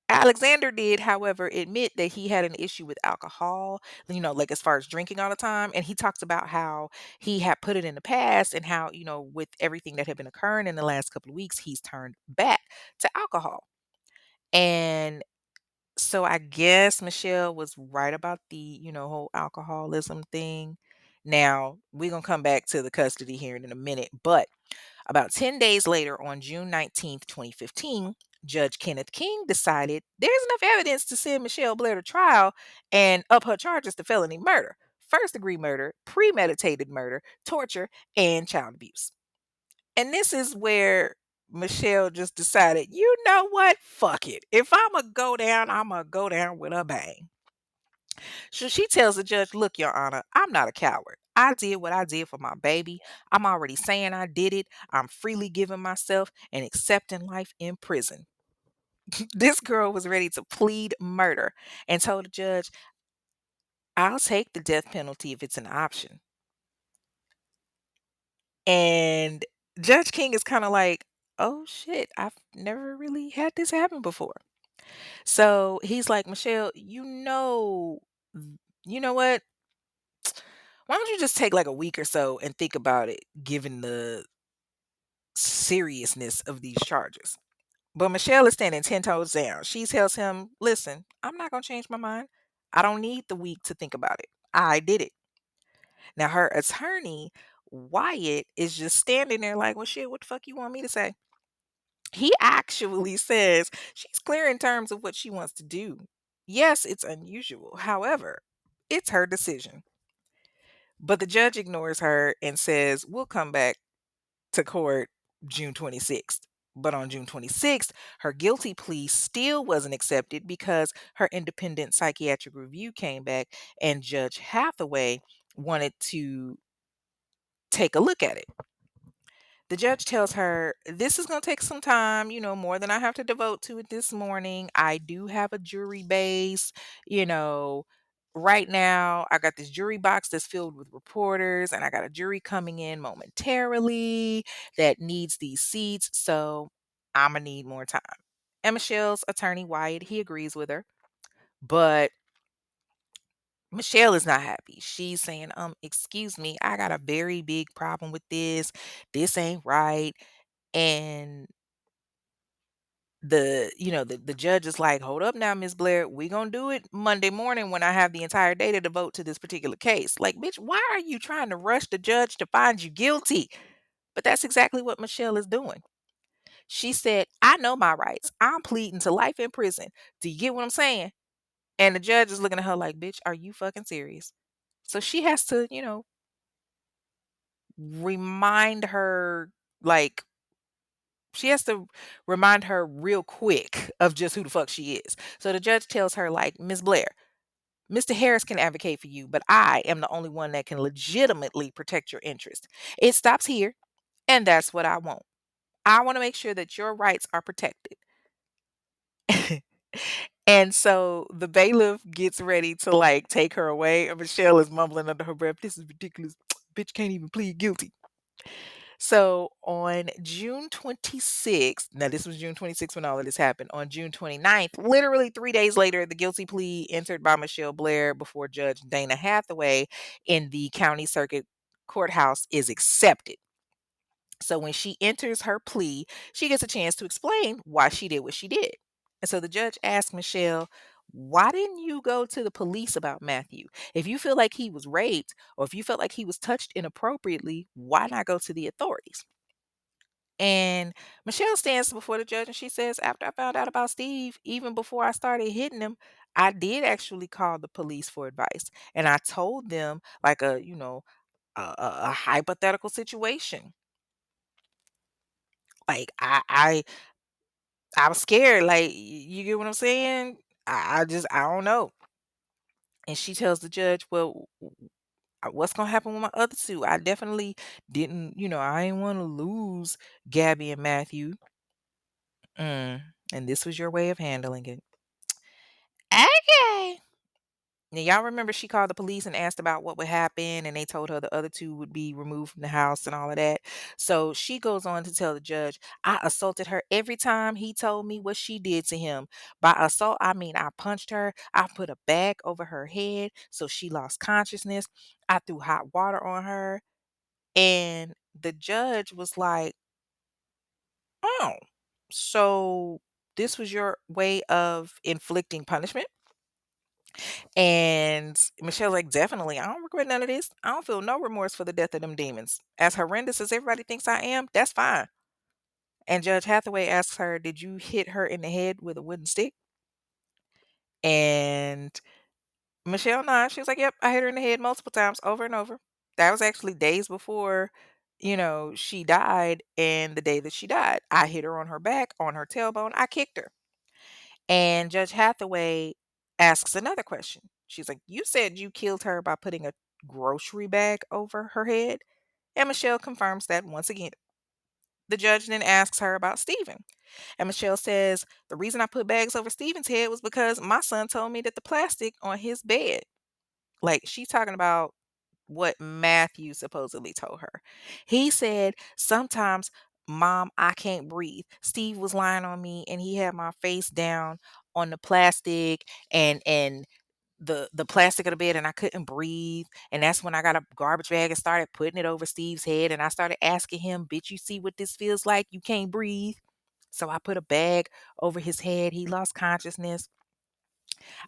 Alexander did, however, admit that he had an issue with alcohol, like as far as drinking all the time. And he talks about how he had put it in the past and how, with everything that had been occurring in the last couple of weeks, he's turned back to alcohol. And so I guess Michelle was right about the, whole alcoholism thing. Now, we're going to come back to the custody hearing in a minute, but about 10 days later, on June 19th, 2015, Judge Kenneth King decided there's enough evidence to send Michelle Blair to trial and up her charges to felony murder, first degree murder, premeditated murder, torture, and child abuse. And this is where Michelle just decided, you know what? Fuck it. If I'm going to go down, I'm going to go down with a bang. So she tells the judge, look, Your Honor, I'm not a coward. I did what I did for my baby. I'm already saying I did it. I'm freely giving myself and accepting life in prison. This girl was ready to plead murder and told the judge, I'll take the death penalty if it's an option. And Judge King is kind of like, oh shit, I've never really had this happen before. So he's like, Michelle, you know what? Why don't you just take like a week or so and think about it, given the seriousness of these charges? But Michelle is standing 10 toes down. She tells him, listen, I'm not going to change my mind. I don't need the week to think about it. I did it. Now, her attorney, Wyatt, is just standing there like, well, shit, what the fuck you want me to say? He actually says she's clear in terms of what she wants to do. Yes, it's unusual. However, it's her decision. But the judge ignores her and says, we'll come back to court June 26th. But on June 26th, her guilty plea still wasn't accepted because her independent psychiatric review came back and Judge Hathaway wanted to take a look at it. The judge tells her, this is going to take some time, more than I have to devote to it this morning. I do have a jury base, you know. Right now, I got this jury box that's filled with reporters, and I got a jury coming in momentarily that needs these seats. So I'm going to need more time. And Michelle's attorney, Wyatt, he agrees with her. But Michelle is not happy. She's saying, excuse me, I got a very big problem with this. This ain't right. And the judge is like, hold up now, Miss Blair, we gonna do it Monday morning when I have the entire day to devote to this particular case. Like, bitch, why are you trying to rush the judge to find you guilty? But that's exactly what Michelle is doing. She said, I know my rights. I'm pleading to life in prison. Do you get what I'm saying? And the judge is looking at her like, bitch, are you fucking serious? So she has to, remind her, like, she has to remind her real quick of just who the fuck she is. So the judge tells her, like, Miss Blair, Mr. Harris can advocate for you, but I am the only one that can legitimately protect your interest. It stops here, and that's what I want. I want to make sure that your rights are protected. And so the bailiff gets ready to like take her away, and Michelle is mumbling under her breath, this is ridiculous. Bitch can't even plead guilty. So on June 26th, now this was June 26th when all of this happened. On June 29th, literally 3 days later, the guilty plea entered by Michelle Blair before Judge Dana Hathaway in the county circuit courthouse is accepted. So when she enters her plea, she gets a chance to explain why she did what she did. And so the judge asked Michelle, why didn't you go to the police about Matthew? If you feel like he was raped or if you felt like he was touched inappropriately, why not go to the authorities? And Michelle stands before the judge and she says, after I found out about Steve, even before I started hitting him, I did actually call the police for advice. And I told them, like, a hypothetical situation. Like, I was scared. Like, you get what I'm saying? I don't know. And she tells the judge, well, what's gonna happen with my other two? I definitely didn't, I didn't want to lose Gabby and Matthew. Mm. And this was your way of handling it. Okay. Now, y'all remember she called the police and asked about what would happen, and they told her the other two would be removed from the house and all of that. So she goes on to tell the judge, I assaulted her every time he told me what she did to him. By assault, I mean I punched her, I put a bag over her head so she lost consciousness, I threw hot water on her. And the judge was like, oh, so this was your way of inflicting punishment? And Michelle's like, definitely. I don't regret none of this. I don't feel no remorse for the death of them demons. As horrendous as everybody thinks I am, that's fine. And Judge Hathaway asks her, did you hit her in the head with a wooden stick? And Michelle nods. She was like, yep, I hit her in the head multiple times over and over. That was actually days before, she died and the day that she died. I hit her on her back, on her tailbone. I kicked her. And Judge Hathaway asks another question. She's like, you said you killed her by putting a grocery bag over her head? And Michelle confirms that once again. The judge then asks her about Stephen. And Michelle says, the reason I put bags over Stephen's head was because my son told me that the plastic on his bed, like she's talking about what Matthew supposedly told her. He said, sometimes, Mom, I can't breathe. Steve was lying on me and he had my face down on the plastic and the plastic of the bed and I couldn't breathe. And that's when I got a garbage bag and started putting it over Steve's head. And I started asking him, bitch, you see what this feels like? You can't breathe. So I put a bag over his head. He lost consciousness.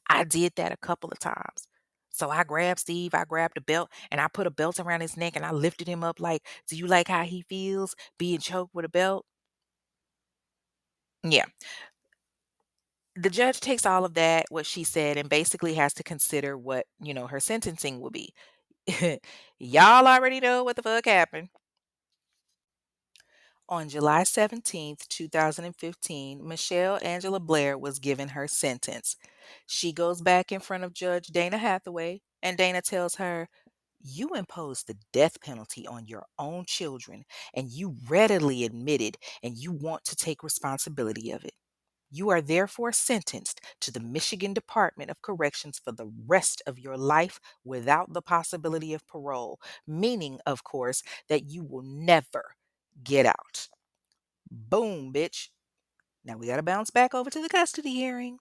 I did that a couple of times. So I grabbed Steve, I grabbed a belt, and I put a belt around his neck and I lifted him up like, do you like how he feels being choked with a belt? Yeah. The judge takes all of that, what she said, and basically has to consider what, her sentencing will be. Y'all already know what the fuck happened. On July 17th, 2015, Michelle Angela Blair was given her sentence. She goes back in front of Judge Dana Hathaway, and Dana tells her, you imposed the death penalty on your own children, and you readily admitted and you want to take responsibility of it. You are therefore sentenced to the Michigan Department of Corrections for the rest of your life without the possibility of parole, meaning, of course, that you will never get out. Boom, bitch. Now we got to bounce back over to the custody hearing.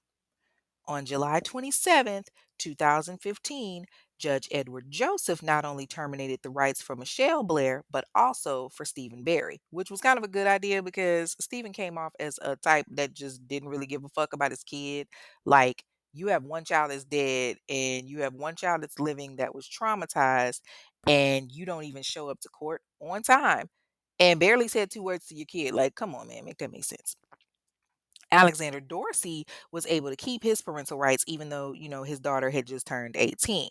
On July 27th, 2015, Judge Edward Joseph not only terminated the rights for Michelle Blair, but also for Stephen Barry, which was kind of a good idea because Stephen came off as a type that just didn't really give a fuck about his kid. Like, you have one child that's dead, and you have one child that's living that was traumatized, and you don't even show up to court on time and barely said two words to your kid. Like, come on, man, make that make sense. Alexander Dorsey was able to keep his parental rights even though, his daughter had just turned 18.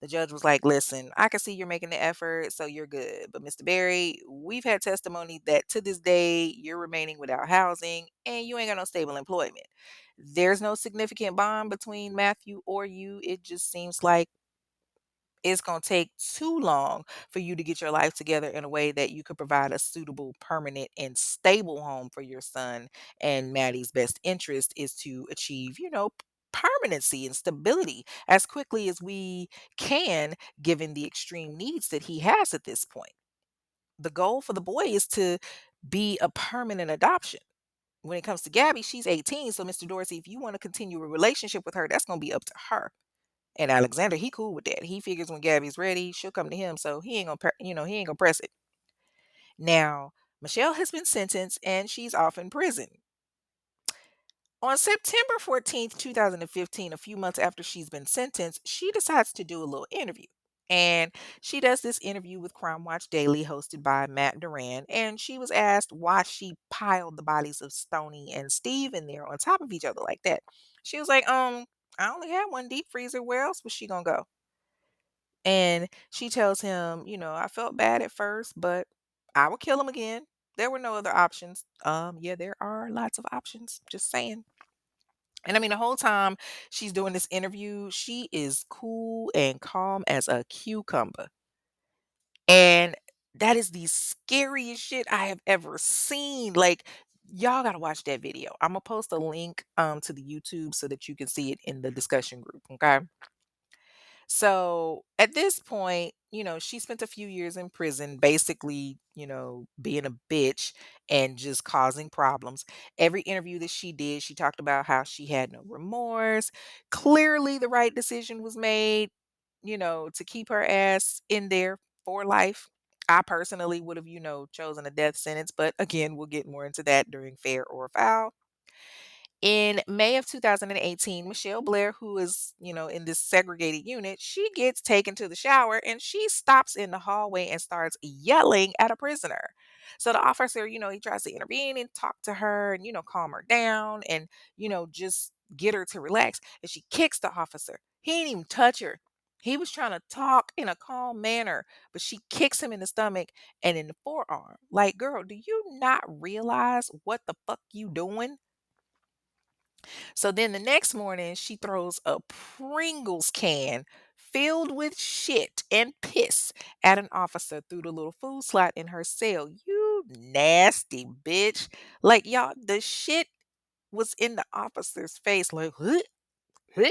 The judge was like, listen, I can see you're making the effort, so you're good. But Mr. Barry, we've had testimony that to this day, you're remaining without housing and you ain't got no stable employment. There's no significant bond between Matthew or you. It just seems like it's going to take too long for you to get your life together in a way that you could provide a suitable, permanent, and stable home for your son. And Maddie's best interest is to achieve, permanency and stability as quickly as we can, given the extreme needs that he has at this point. The goal for the boy is to be a permanent adoption. When it comes to Gabby, she's 18. So, Mr. Dorsey, if you want to continue a relationship with her, that's going to be up to her. And Alexander, he cool with that. He figures when Gabby's ready, she'll come to him. So he ain't gonna, he ain't gonna press it. Now, Michelle has been sentenced and she's off in prison. On September 14th, 2015, a few months after she's been sentenced, she decides to do a little interview. And she does this interview with Crime Watch Daily, hosted by Matt Duran. And she was asked why she piled the bodies of Stoney and Steve in there on top of each other like that. She was like, I only had one deep freezer. Where else was she gonna go? And she tells him, I felt bad at first, but I would kill him again. There were no other options. Yeah, there are lots of options. Just saying. And I mean, the whole time she's doing this interview, she is cool and calm as a cucumber. And that is the scariest shit I have ever seen. Like, y'all gotta watch that video. I'm gonna post a link to the YouTube so that you can see it in the discussion group. Okay. So at this point, she spent a few years in prison, basically, being a bitch and just causing problems. Every interview that she did, she talked about how she had no remorse. Clearly, the right decision was made, to keep her ass in there for life. I personally would have, chosen a death sentence, but again, we'll get more into that during Fair or Foul. In May of 2018, Michelle Blair, who is, in this segregated unit, she gets taken to the shower and she stops in the hallway and starts yelling at a prisoner. So the officer, he tries to intervene and talk to her and, calm her down and, just get her to relax. And she kicks the officer. He didn't even touch her. He was trying to talk in a calm manner, but she kicks him in the stomach and in the forearm. Like, girl, do you not realize what the fuck you doing? So then the next morning, she throws a Pringles can filled with shit and piss at an officer through the little food slot in her cell. You nasty bitch. Like, y'all, the shit was in the officer's face, like, huh, huh.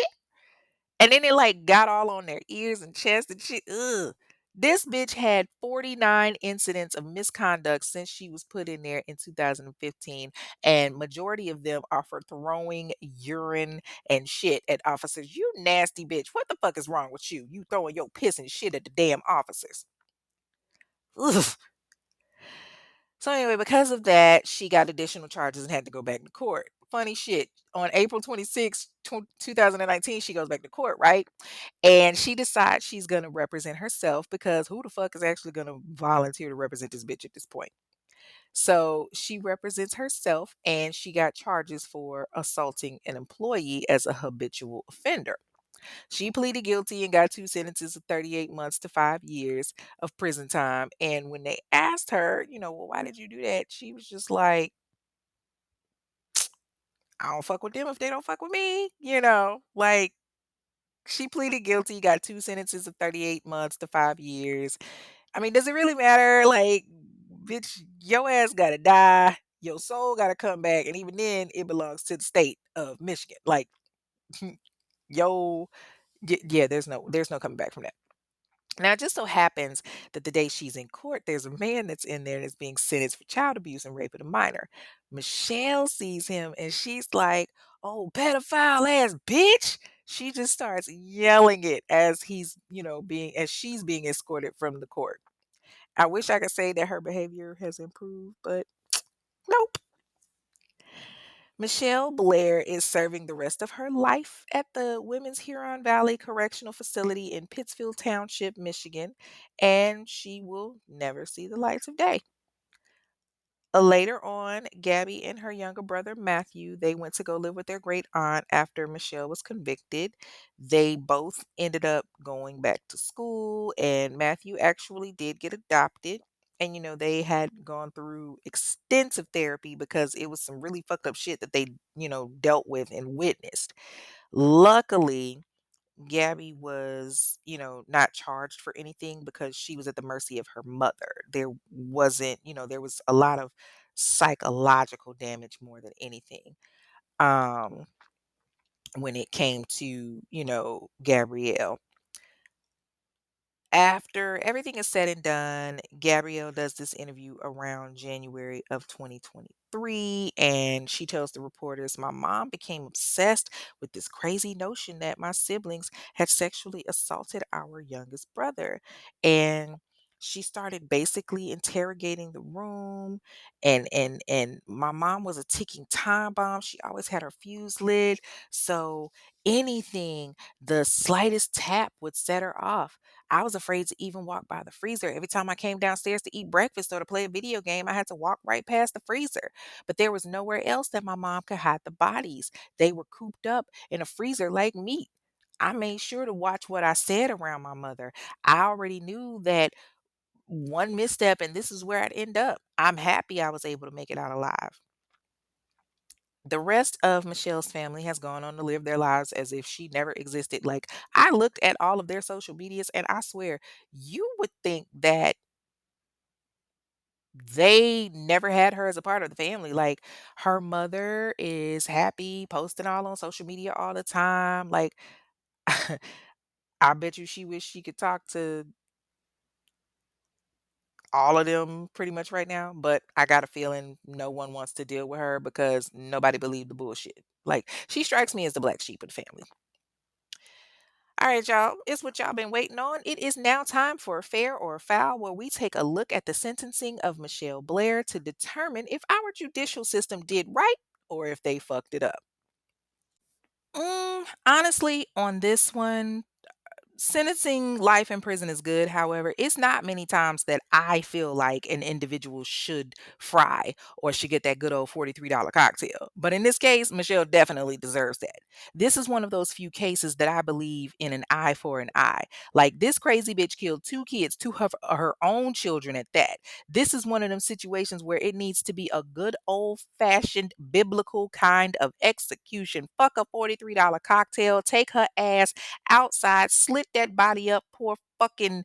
And then it like got all on their ears and chest and shit. Ugh. This bitch had 49 incidents of misconduct since she was put in there in 2015, and majority of them are for throwing urine and shit at officers. You nasty bitch. What the fuck is wrong with you? You throwing your piss and shit at the damn officers. Ugh. So anyway, because of that, she got additional charges and had to go back to court. Funny shit. On April 26th, 2019, she goes back to court, right? And she decides she's going to represent herself because who the fuck is actually going to volunteer to represent this bitch at this point? So she represents herself and she got charges for assaulting an employee as a habitual offender. She pleaded guilty and got two sentences of 38 months to 5 years of prison time. And when they asked her, well, why did you do that? She was just like, I don't fuck with them if they don't fuck with me. Like she pleaded guilty, got two sentences of 38 months to 5 years. I mean, does it really matter? Like, bitch, your ass gotta die. Your soul gotta come back. And even then, it belongs to the state of Michigan. Like, yo, yeah, there's no coming back from that. Now, it just so happens that the day she's in court, there's a man that's in there that's being sentenced for child abuse and rape of a minor. Michelle sees him and she's like, "Oh, pedophile ass bitch." She just starts yelling it as he's, as she's being escorted from the court. I wish I could say that her behavior has improved, but nope. Michelle Blair is serving the rest of her life at the Women's Huron Valley Correctional Facility in Pittsfield Township, Michigan, and she will never see the lights of day. Later on, Gabby and her younger brother Matthew, they went to go live with their great aunt after Michelle was convicted. They both ended up going back to school, and Matthew actually did get adopted. And they had gone through extensive therapy because it was some really fucked up shit that they, dealt with and witnessed. Luckily, Gabby was, not charged for anything because she was at the mercy of her mother. There wasn't, there was a lot of psychological damage more than anything. Um, when it came to, Gabrielle. After everything is said and done, Gabrielle does this interview around January of 2023, and she tells the reporters, "My mom became obsessed with this crazy notion that my siblings had sexually assaulted our youngest brother." And she started basically interrogating the room, and my mom was a ticking time bomb. She always had her fuse lit. So anything, the slightest tap would set her off. I was afraid to even walk by the freezer. Every time I came downstairs to eat breakfast or to play a video game, I had to walk right past the freezer. But there was nowhere else that my mom could hide the bodies. They were cooped up in a freezer like meat. I made sure to watch what I said around my mother. I already knew that one misstep and this is where I'd end up. I'm happy I was able to make it out alive. The rest of Michelle's family has gone on to live their lives as if she never existed. Like, I looked at all of their social medias and I swear, you would think that they never had her as a part of the family. Like, her mother is happy, posting all on social media all the time. Like, I bet you she wish she could talk to all of them pretty much right now, but I got a feeling no one wants to deal with her because nobody believed the bullshit. Like, she strikes me as the black sheep of the family. All right, y'all, it's what y'all been waiting on. It is now time for a fair or a foul, where we take a look at the sentencing of Michelle Blair to determine if our judicial system did right or if they fucked it up. Honestly, on this one, sentencing life in prison is good. However, it's not many times that I feel like an individual should fry or should get that good old $43 cocktail. But in this case, Michelle definitely deserves that. This is one of those few cases that I believe in an eye for an eye. Like, this crazy bitch killed two kids, two of her own children at that. This is one of them situations where it needs to be a good old fashioned biblical kind of execution. Fuck a $43 cocktail, take her ass outside, slit that body up, pour fucking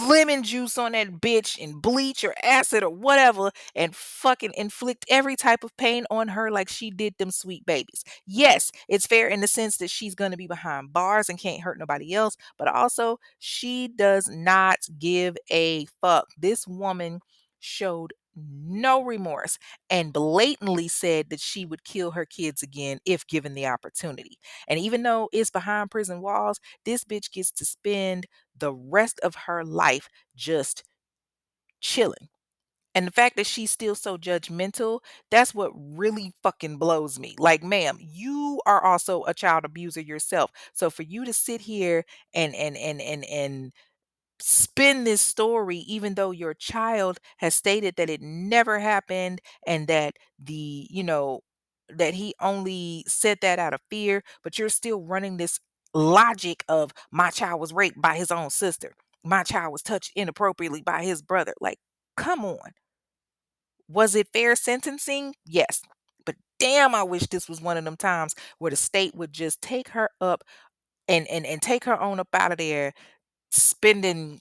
lemon juice on that bitch and bleach or acid or whatever, and fucking inflict every type of pain on her like she did them sweet babies. Yes, it's fair in the sense that she's going to be behind bars and can't hurt nobody else, but also she does not give a fuck. This woman showed no remorse and blatantly said that she would kill her kids again if given the opportunity. And even though it's behind prison walls, this bitch gets to spend the rest of her life just chilling. And the fact that she's still so judgmental, that's what really fucking blows me. Like, ma'am, you are also a child abuser yourself. So for you to sit here and spin this story, even though your child has stated that it never happened and that that he only said that out of fear, but you're still running this logic of my child was raped by his own sister. My child was touched inappropriately by his brother. Like, come on. Was it fair sentencing? Yes. But damn, I wish this was one of them times where the state would just take her up and take her on up out of there, spending,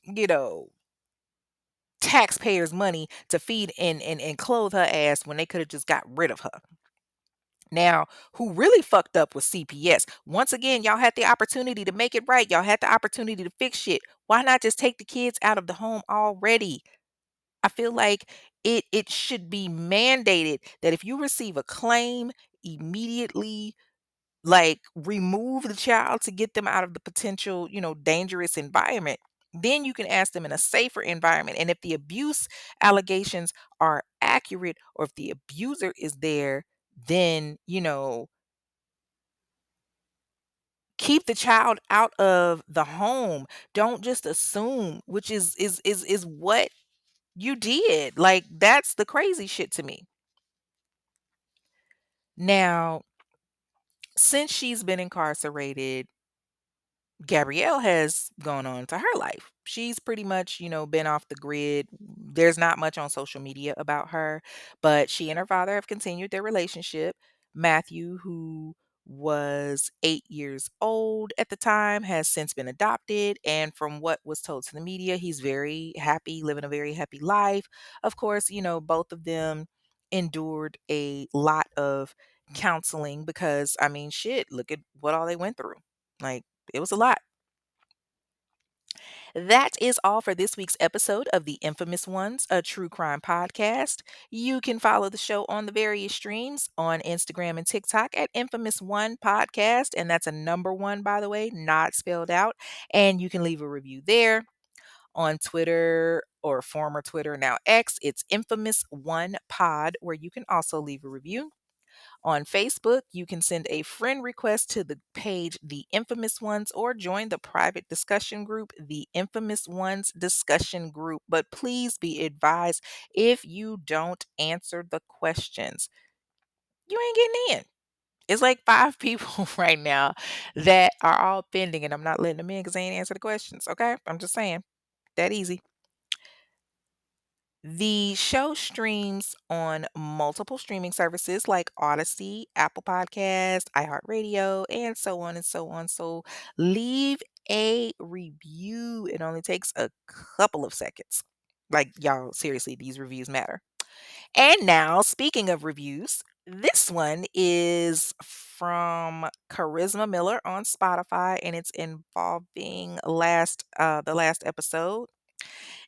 taxpayers' money to feed and clothe her ass when they could have just got rid of her. Now, who really fucked up was CPS. Once again, y'all had the opportunity to make it right. Y'all had the opportunity to fix shit. Why not just take the kids out of the home already? I feel like it should be mandated that if you receive a claim, immediately, like, remove the child to get them out of the potential, dangerous environment. Then you can ask them in a safer environment. And if the abuse allegations are accurate or if the abuser is there, then, keep the child out of the home. Don't just assume, which is what you did. Like, that's the crazy shit to me. Now, since she's been incarcerated, Gabrielle has gone on to her life. She's pretty much, been off the grid. There's not much on social media about her, but she and her father have continued their relationship. Matthew, who was 8 years old at the time, has since been adopted. And from what was told to the media, he's very happy, living a very happy life. Of course, both of them endured a lot of counseling because, I mean, shit, look at what all they went through. Like, it was a lot. That is all for this week's episode of The Infamous Ones, a true crime podcast. You can follow the show on the various streams on Instagram and TikTok at Infamous One Podcast. And that's a number one, by the way, not spelled out. And you can leave a review there. On Twitter or former Twitter, now X, it's Infamous One Pod, where you can also leave a review. On Facebook, you can send a friend request to the page The Infamous Ones or join the private discussion group, The Infamous Ones Discussion Group. But please be advised, if you don't answer the questions, you ain't getting in. It's like 5 people right now that are all pending, and I'm not letting them in because they ain't answer the questions. Okay? I'm just saying. That easy. The show streams on multiple streaming services like Odyssey, Apple Podcast, iHeartRadio, and so on and so on. So leave a review. It only takes a couple of seconds. Like, y'all, seriously, these reviews matter. And now, speaking of reviews, this one is from Charisma Miller on Spotify, and it's involving the last episode.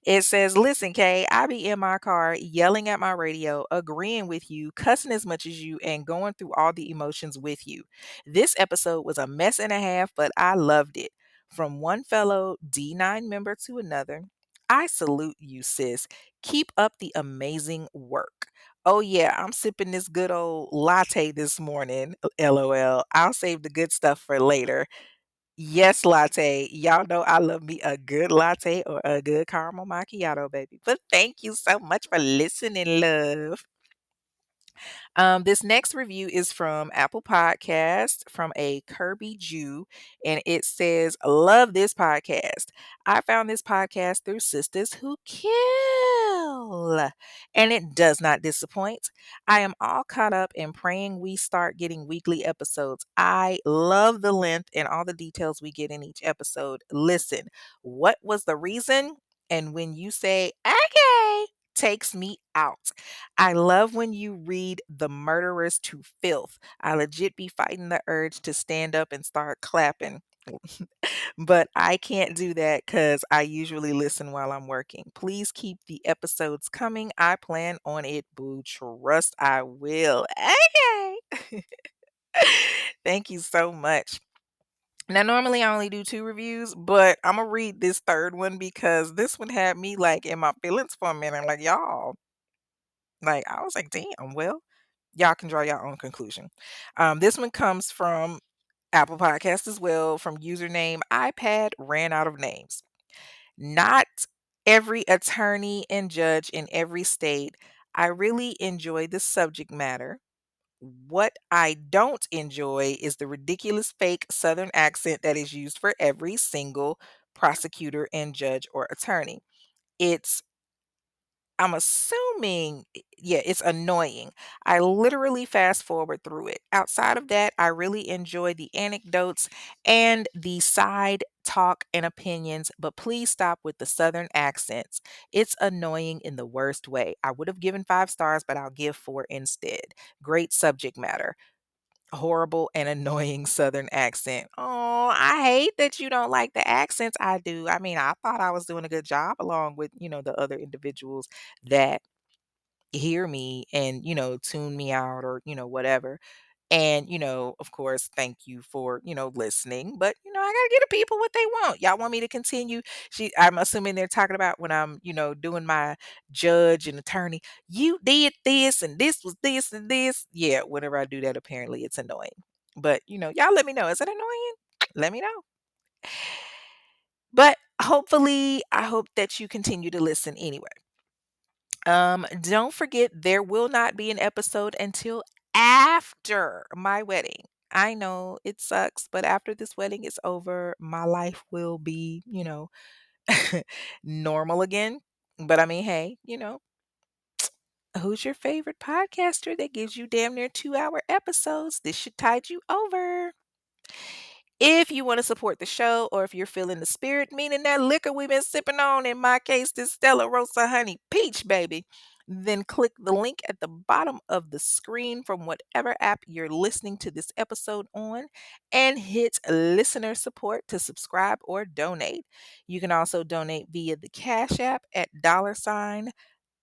It says, "Listen, Kay, I be in my car yelling at my radio, agreeing with you, cussing as much as you, and going through all the emotions with you. This episode was a mess and a half, but I loved it. From one fellow D9 member to another, I salute you, sis. Keep up the amazing work. Oh, yeah, I'm sipping this good old latte this morning. LOL. I'll save the good stuff for later. Yes, latte. Y'all know I love me a good latte or a good caramel macchiato, baby. But thank you so much for listening, love." This next review is from Apple Podcast from a Kirby Jew, and it says, "Love this podcast. I found this podcast through Sisters Who Kill, and it does not disappoint. I am all caught up and praying we start getting weekly episodes. I love the length and all the details we get in each episode. Listen, what was the reason? And when you say, okay, takes me out. I love when you read the murderers to filth. I legit be fighting the urge to stand up and start clapping. But I can't do that because I usually listen while I'm working. Please keep the episodes coming. I plan on it, boo. Trust I will." Okay. Thank you so much. Now, normally I only do 2 reviews, but I'm gonna read this third one because this one had me like in my feelings for a minute. Like, y'all, like I was like, damn, well, y'all can draw your own conclusion. This one comes from Apple Podcast as well, from username iPad ran out of names. "Not every attorney and judge in every state. I really enjoy the subject matter. What I don't enjoy is the ridiculous fake Southern accent that is used for every single prosecutor and judge or attorney. It's I'm assuming, yeah, it's annoying. I literally fast forward through it. Outside of that, I really enjoy the anecdotes and the side talk and opinions, but please stop with the Southern accents. It's annoying in the worst way. I would have given 5 stars, but I'll give 4 instead. Great subject matter. Horrible and annoying Southern accent." Oh, I hate that you don't like the accents. I do. I mean, I thought I was doing a good job along with, the other individuals that hear me and, tune me out or, whatever. And, of course, thank you for, listening. But, I gotta give the people what they want. Y'all want me to continue? I'm assuming they're talking about when I'm, doing my judge and attorney. You did this and this was this and this. Yeah, whenever I do that, apparently it's annoying. But, y'all let me know. Is it annoying? Let me know. But hopefully, I hope that you continue to listen anyway. Don't forget there will not be an episode until after my wedding. I know it sucks, but after this wedding is over, my life will be, normal again. But I mean, hey, who's your favorite podcaster that gives you damn near 2-hour episodes? This should tide you over. If you want to support the show or if you're feeling the spirit, meaning that liquor we've been sipping on, in my case, this Stella Rosa Honey Peach, baby, then click the link at the bottom of the screen from whatever app you're listening to this episode on and hit listener support to subscribe or donate. You can also donate via the Cash App at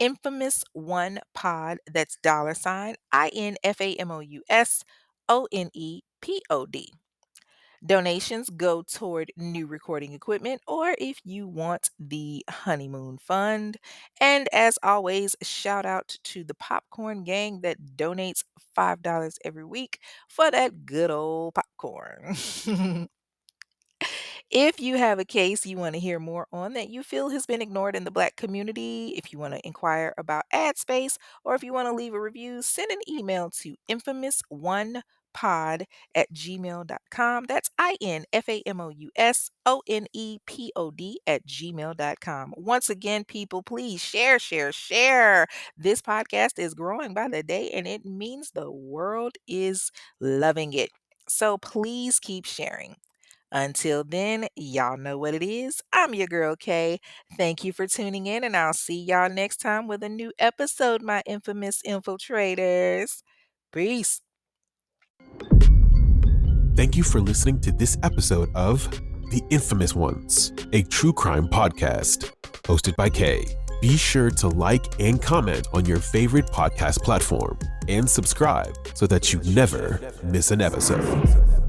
$infamous one pod. That's $INFAMOUSONEPOD. Donations go toward new recording equipment or if you want the honeymoon fund. And as always, shout out to the popcorn gang that donates $5 every week for that good old popcorn. If you have a case you want to hear more on that you feel has been ignored in the Black community, if you want to inquire about ad space, or if you want to leave a review, send an email to infamous1pod@gmail.com. That's infamous1pod@gmail.com. Once again, people, please share, share, share. This podcast is growing by the day, and it means the world is loving it. So please keep sharing. Until then, y'all know what it is. I'm your girl Kay. Thank you for tuning in, and I'll see y'all next time with a new episode, my infamous infiltrators. Peace. Thank you for listening to this episode of The Infamous Ones, a true crime podcast hosted by Kay. Be sure to like and comment on your favorite podcast platform and subscribe so that you never miss an episode.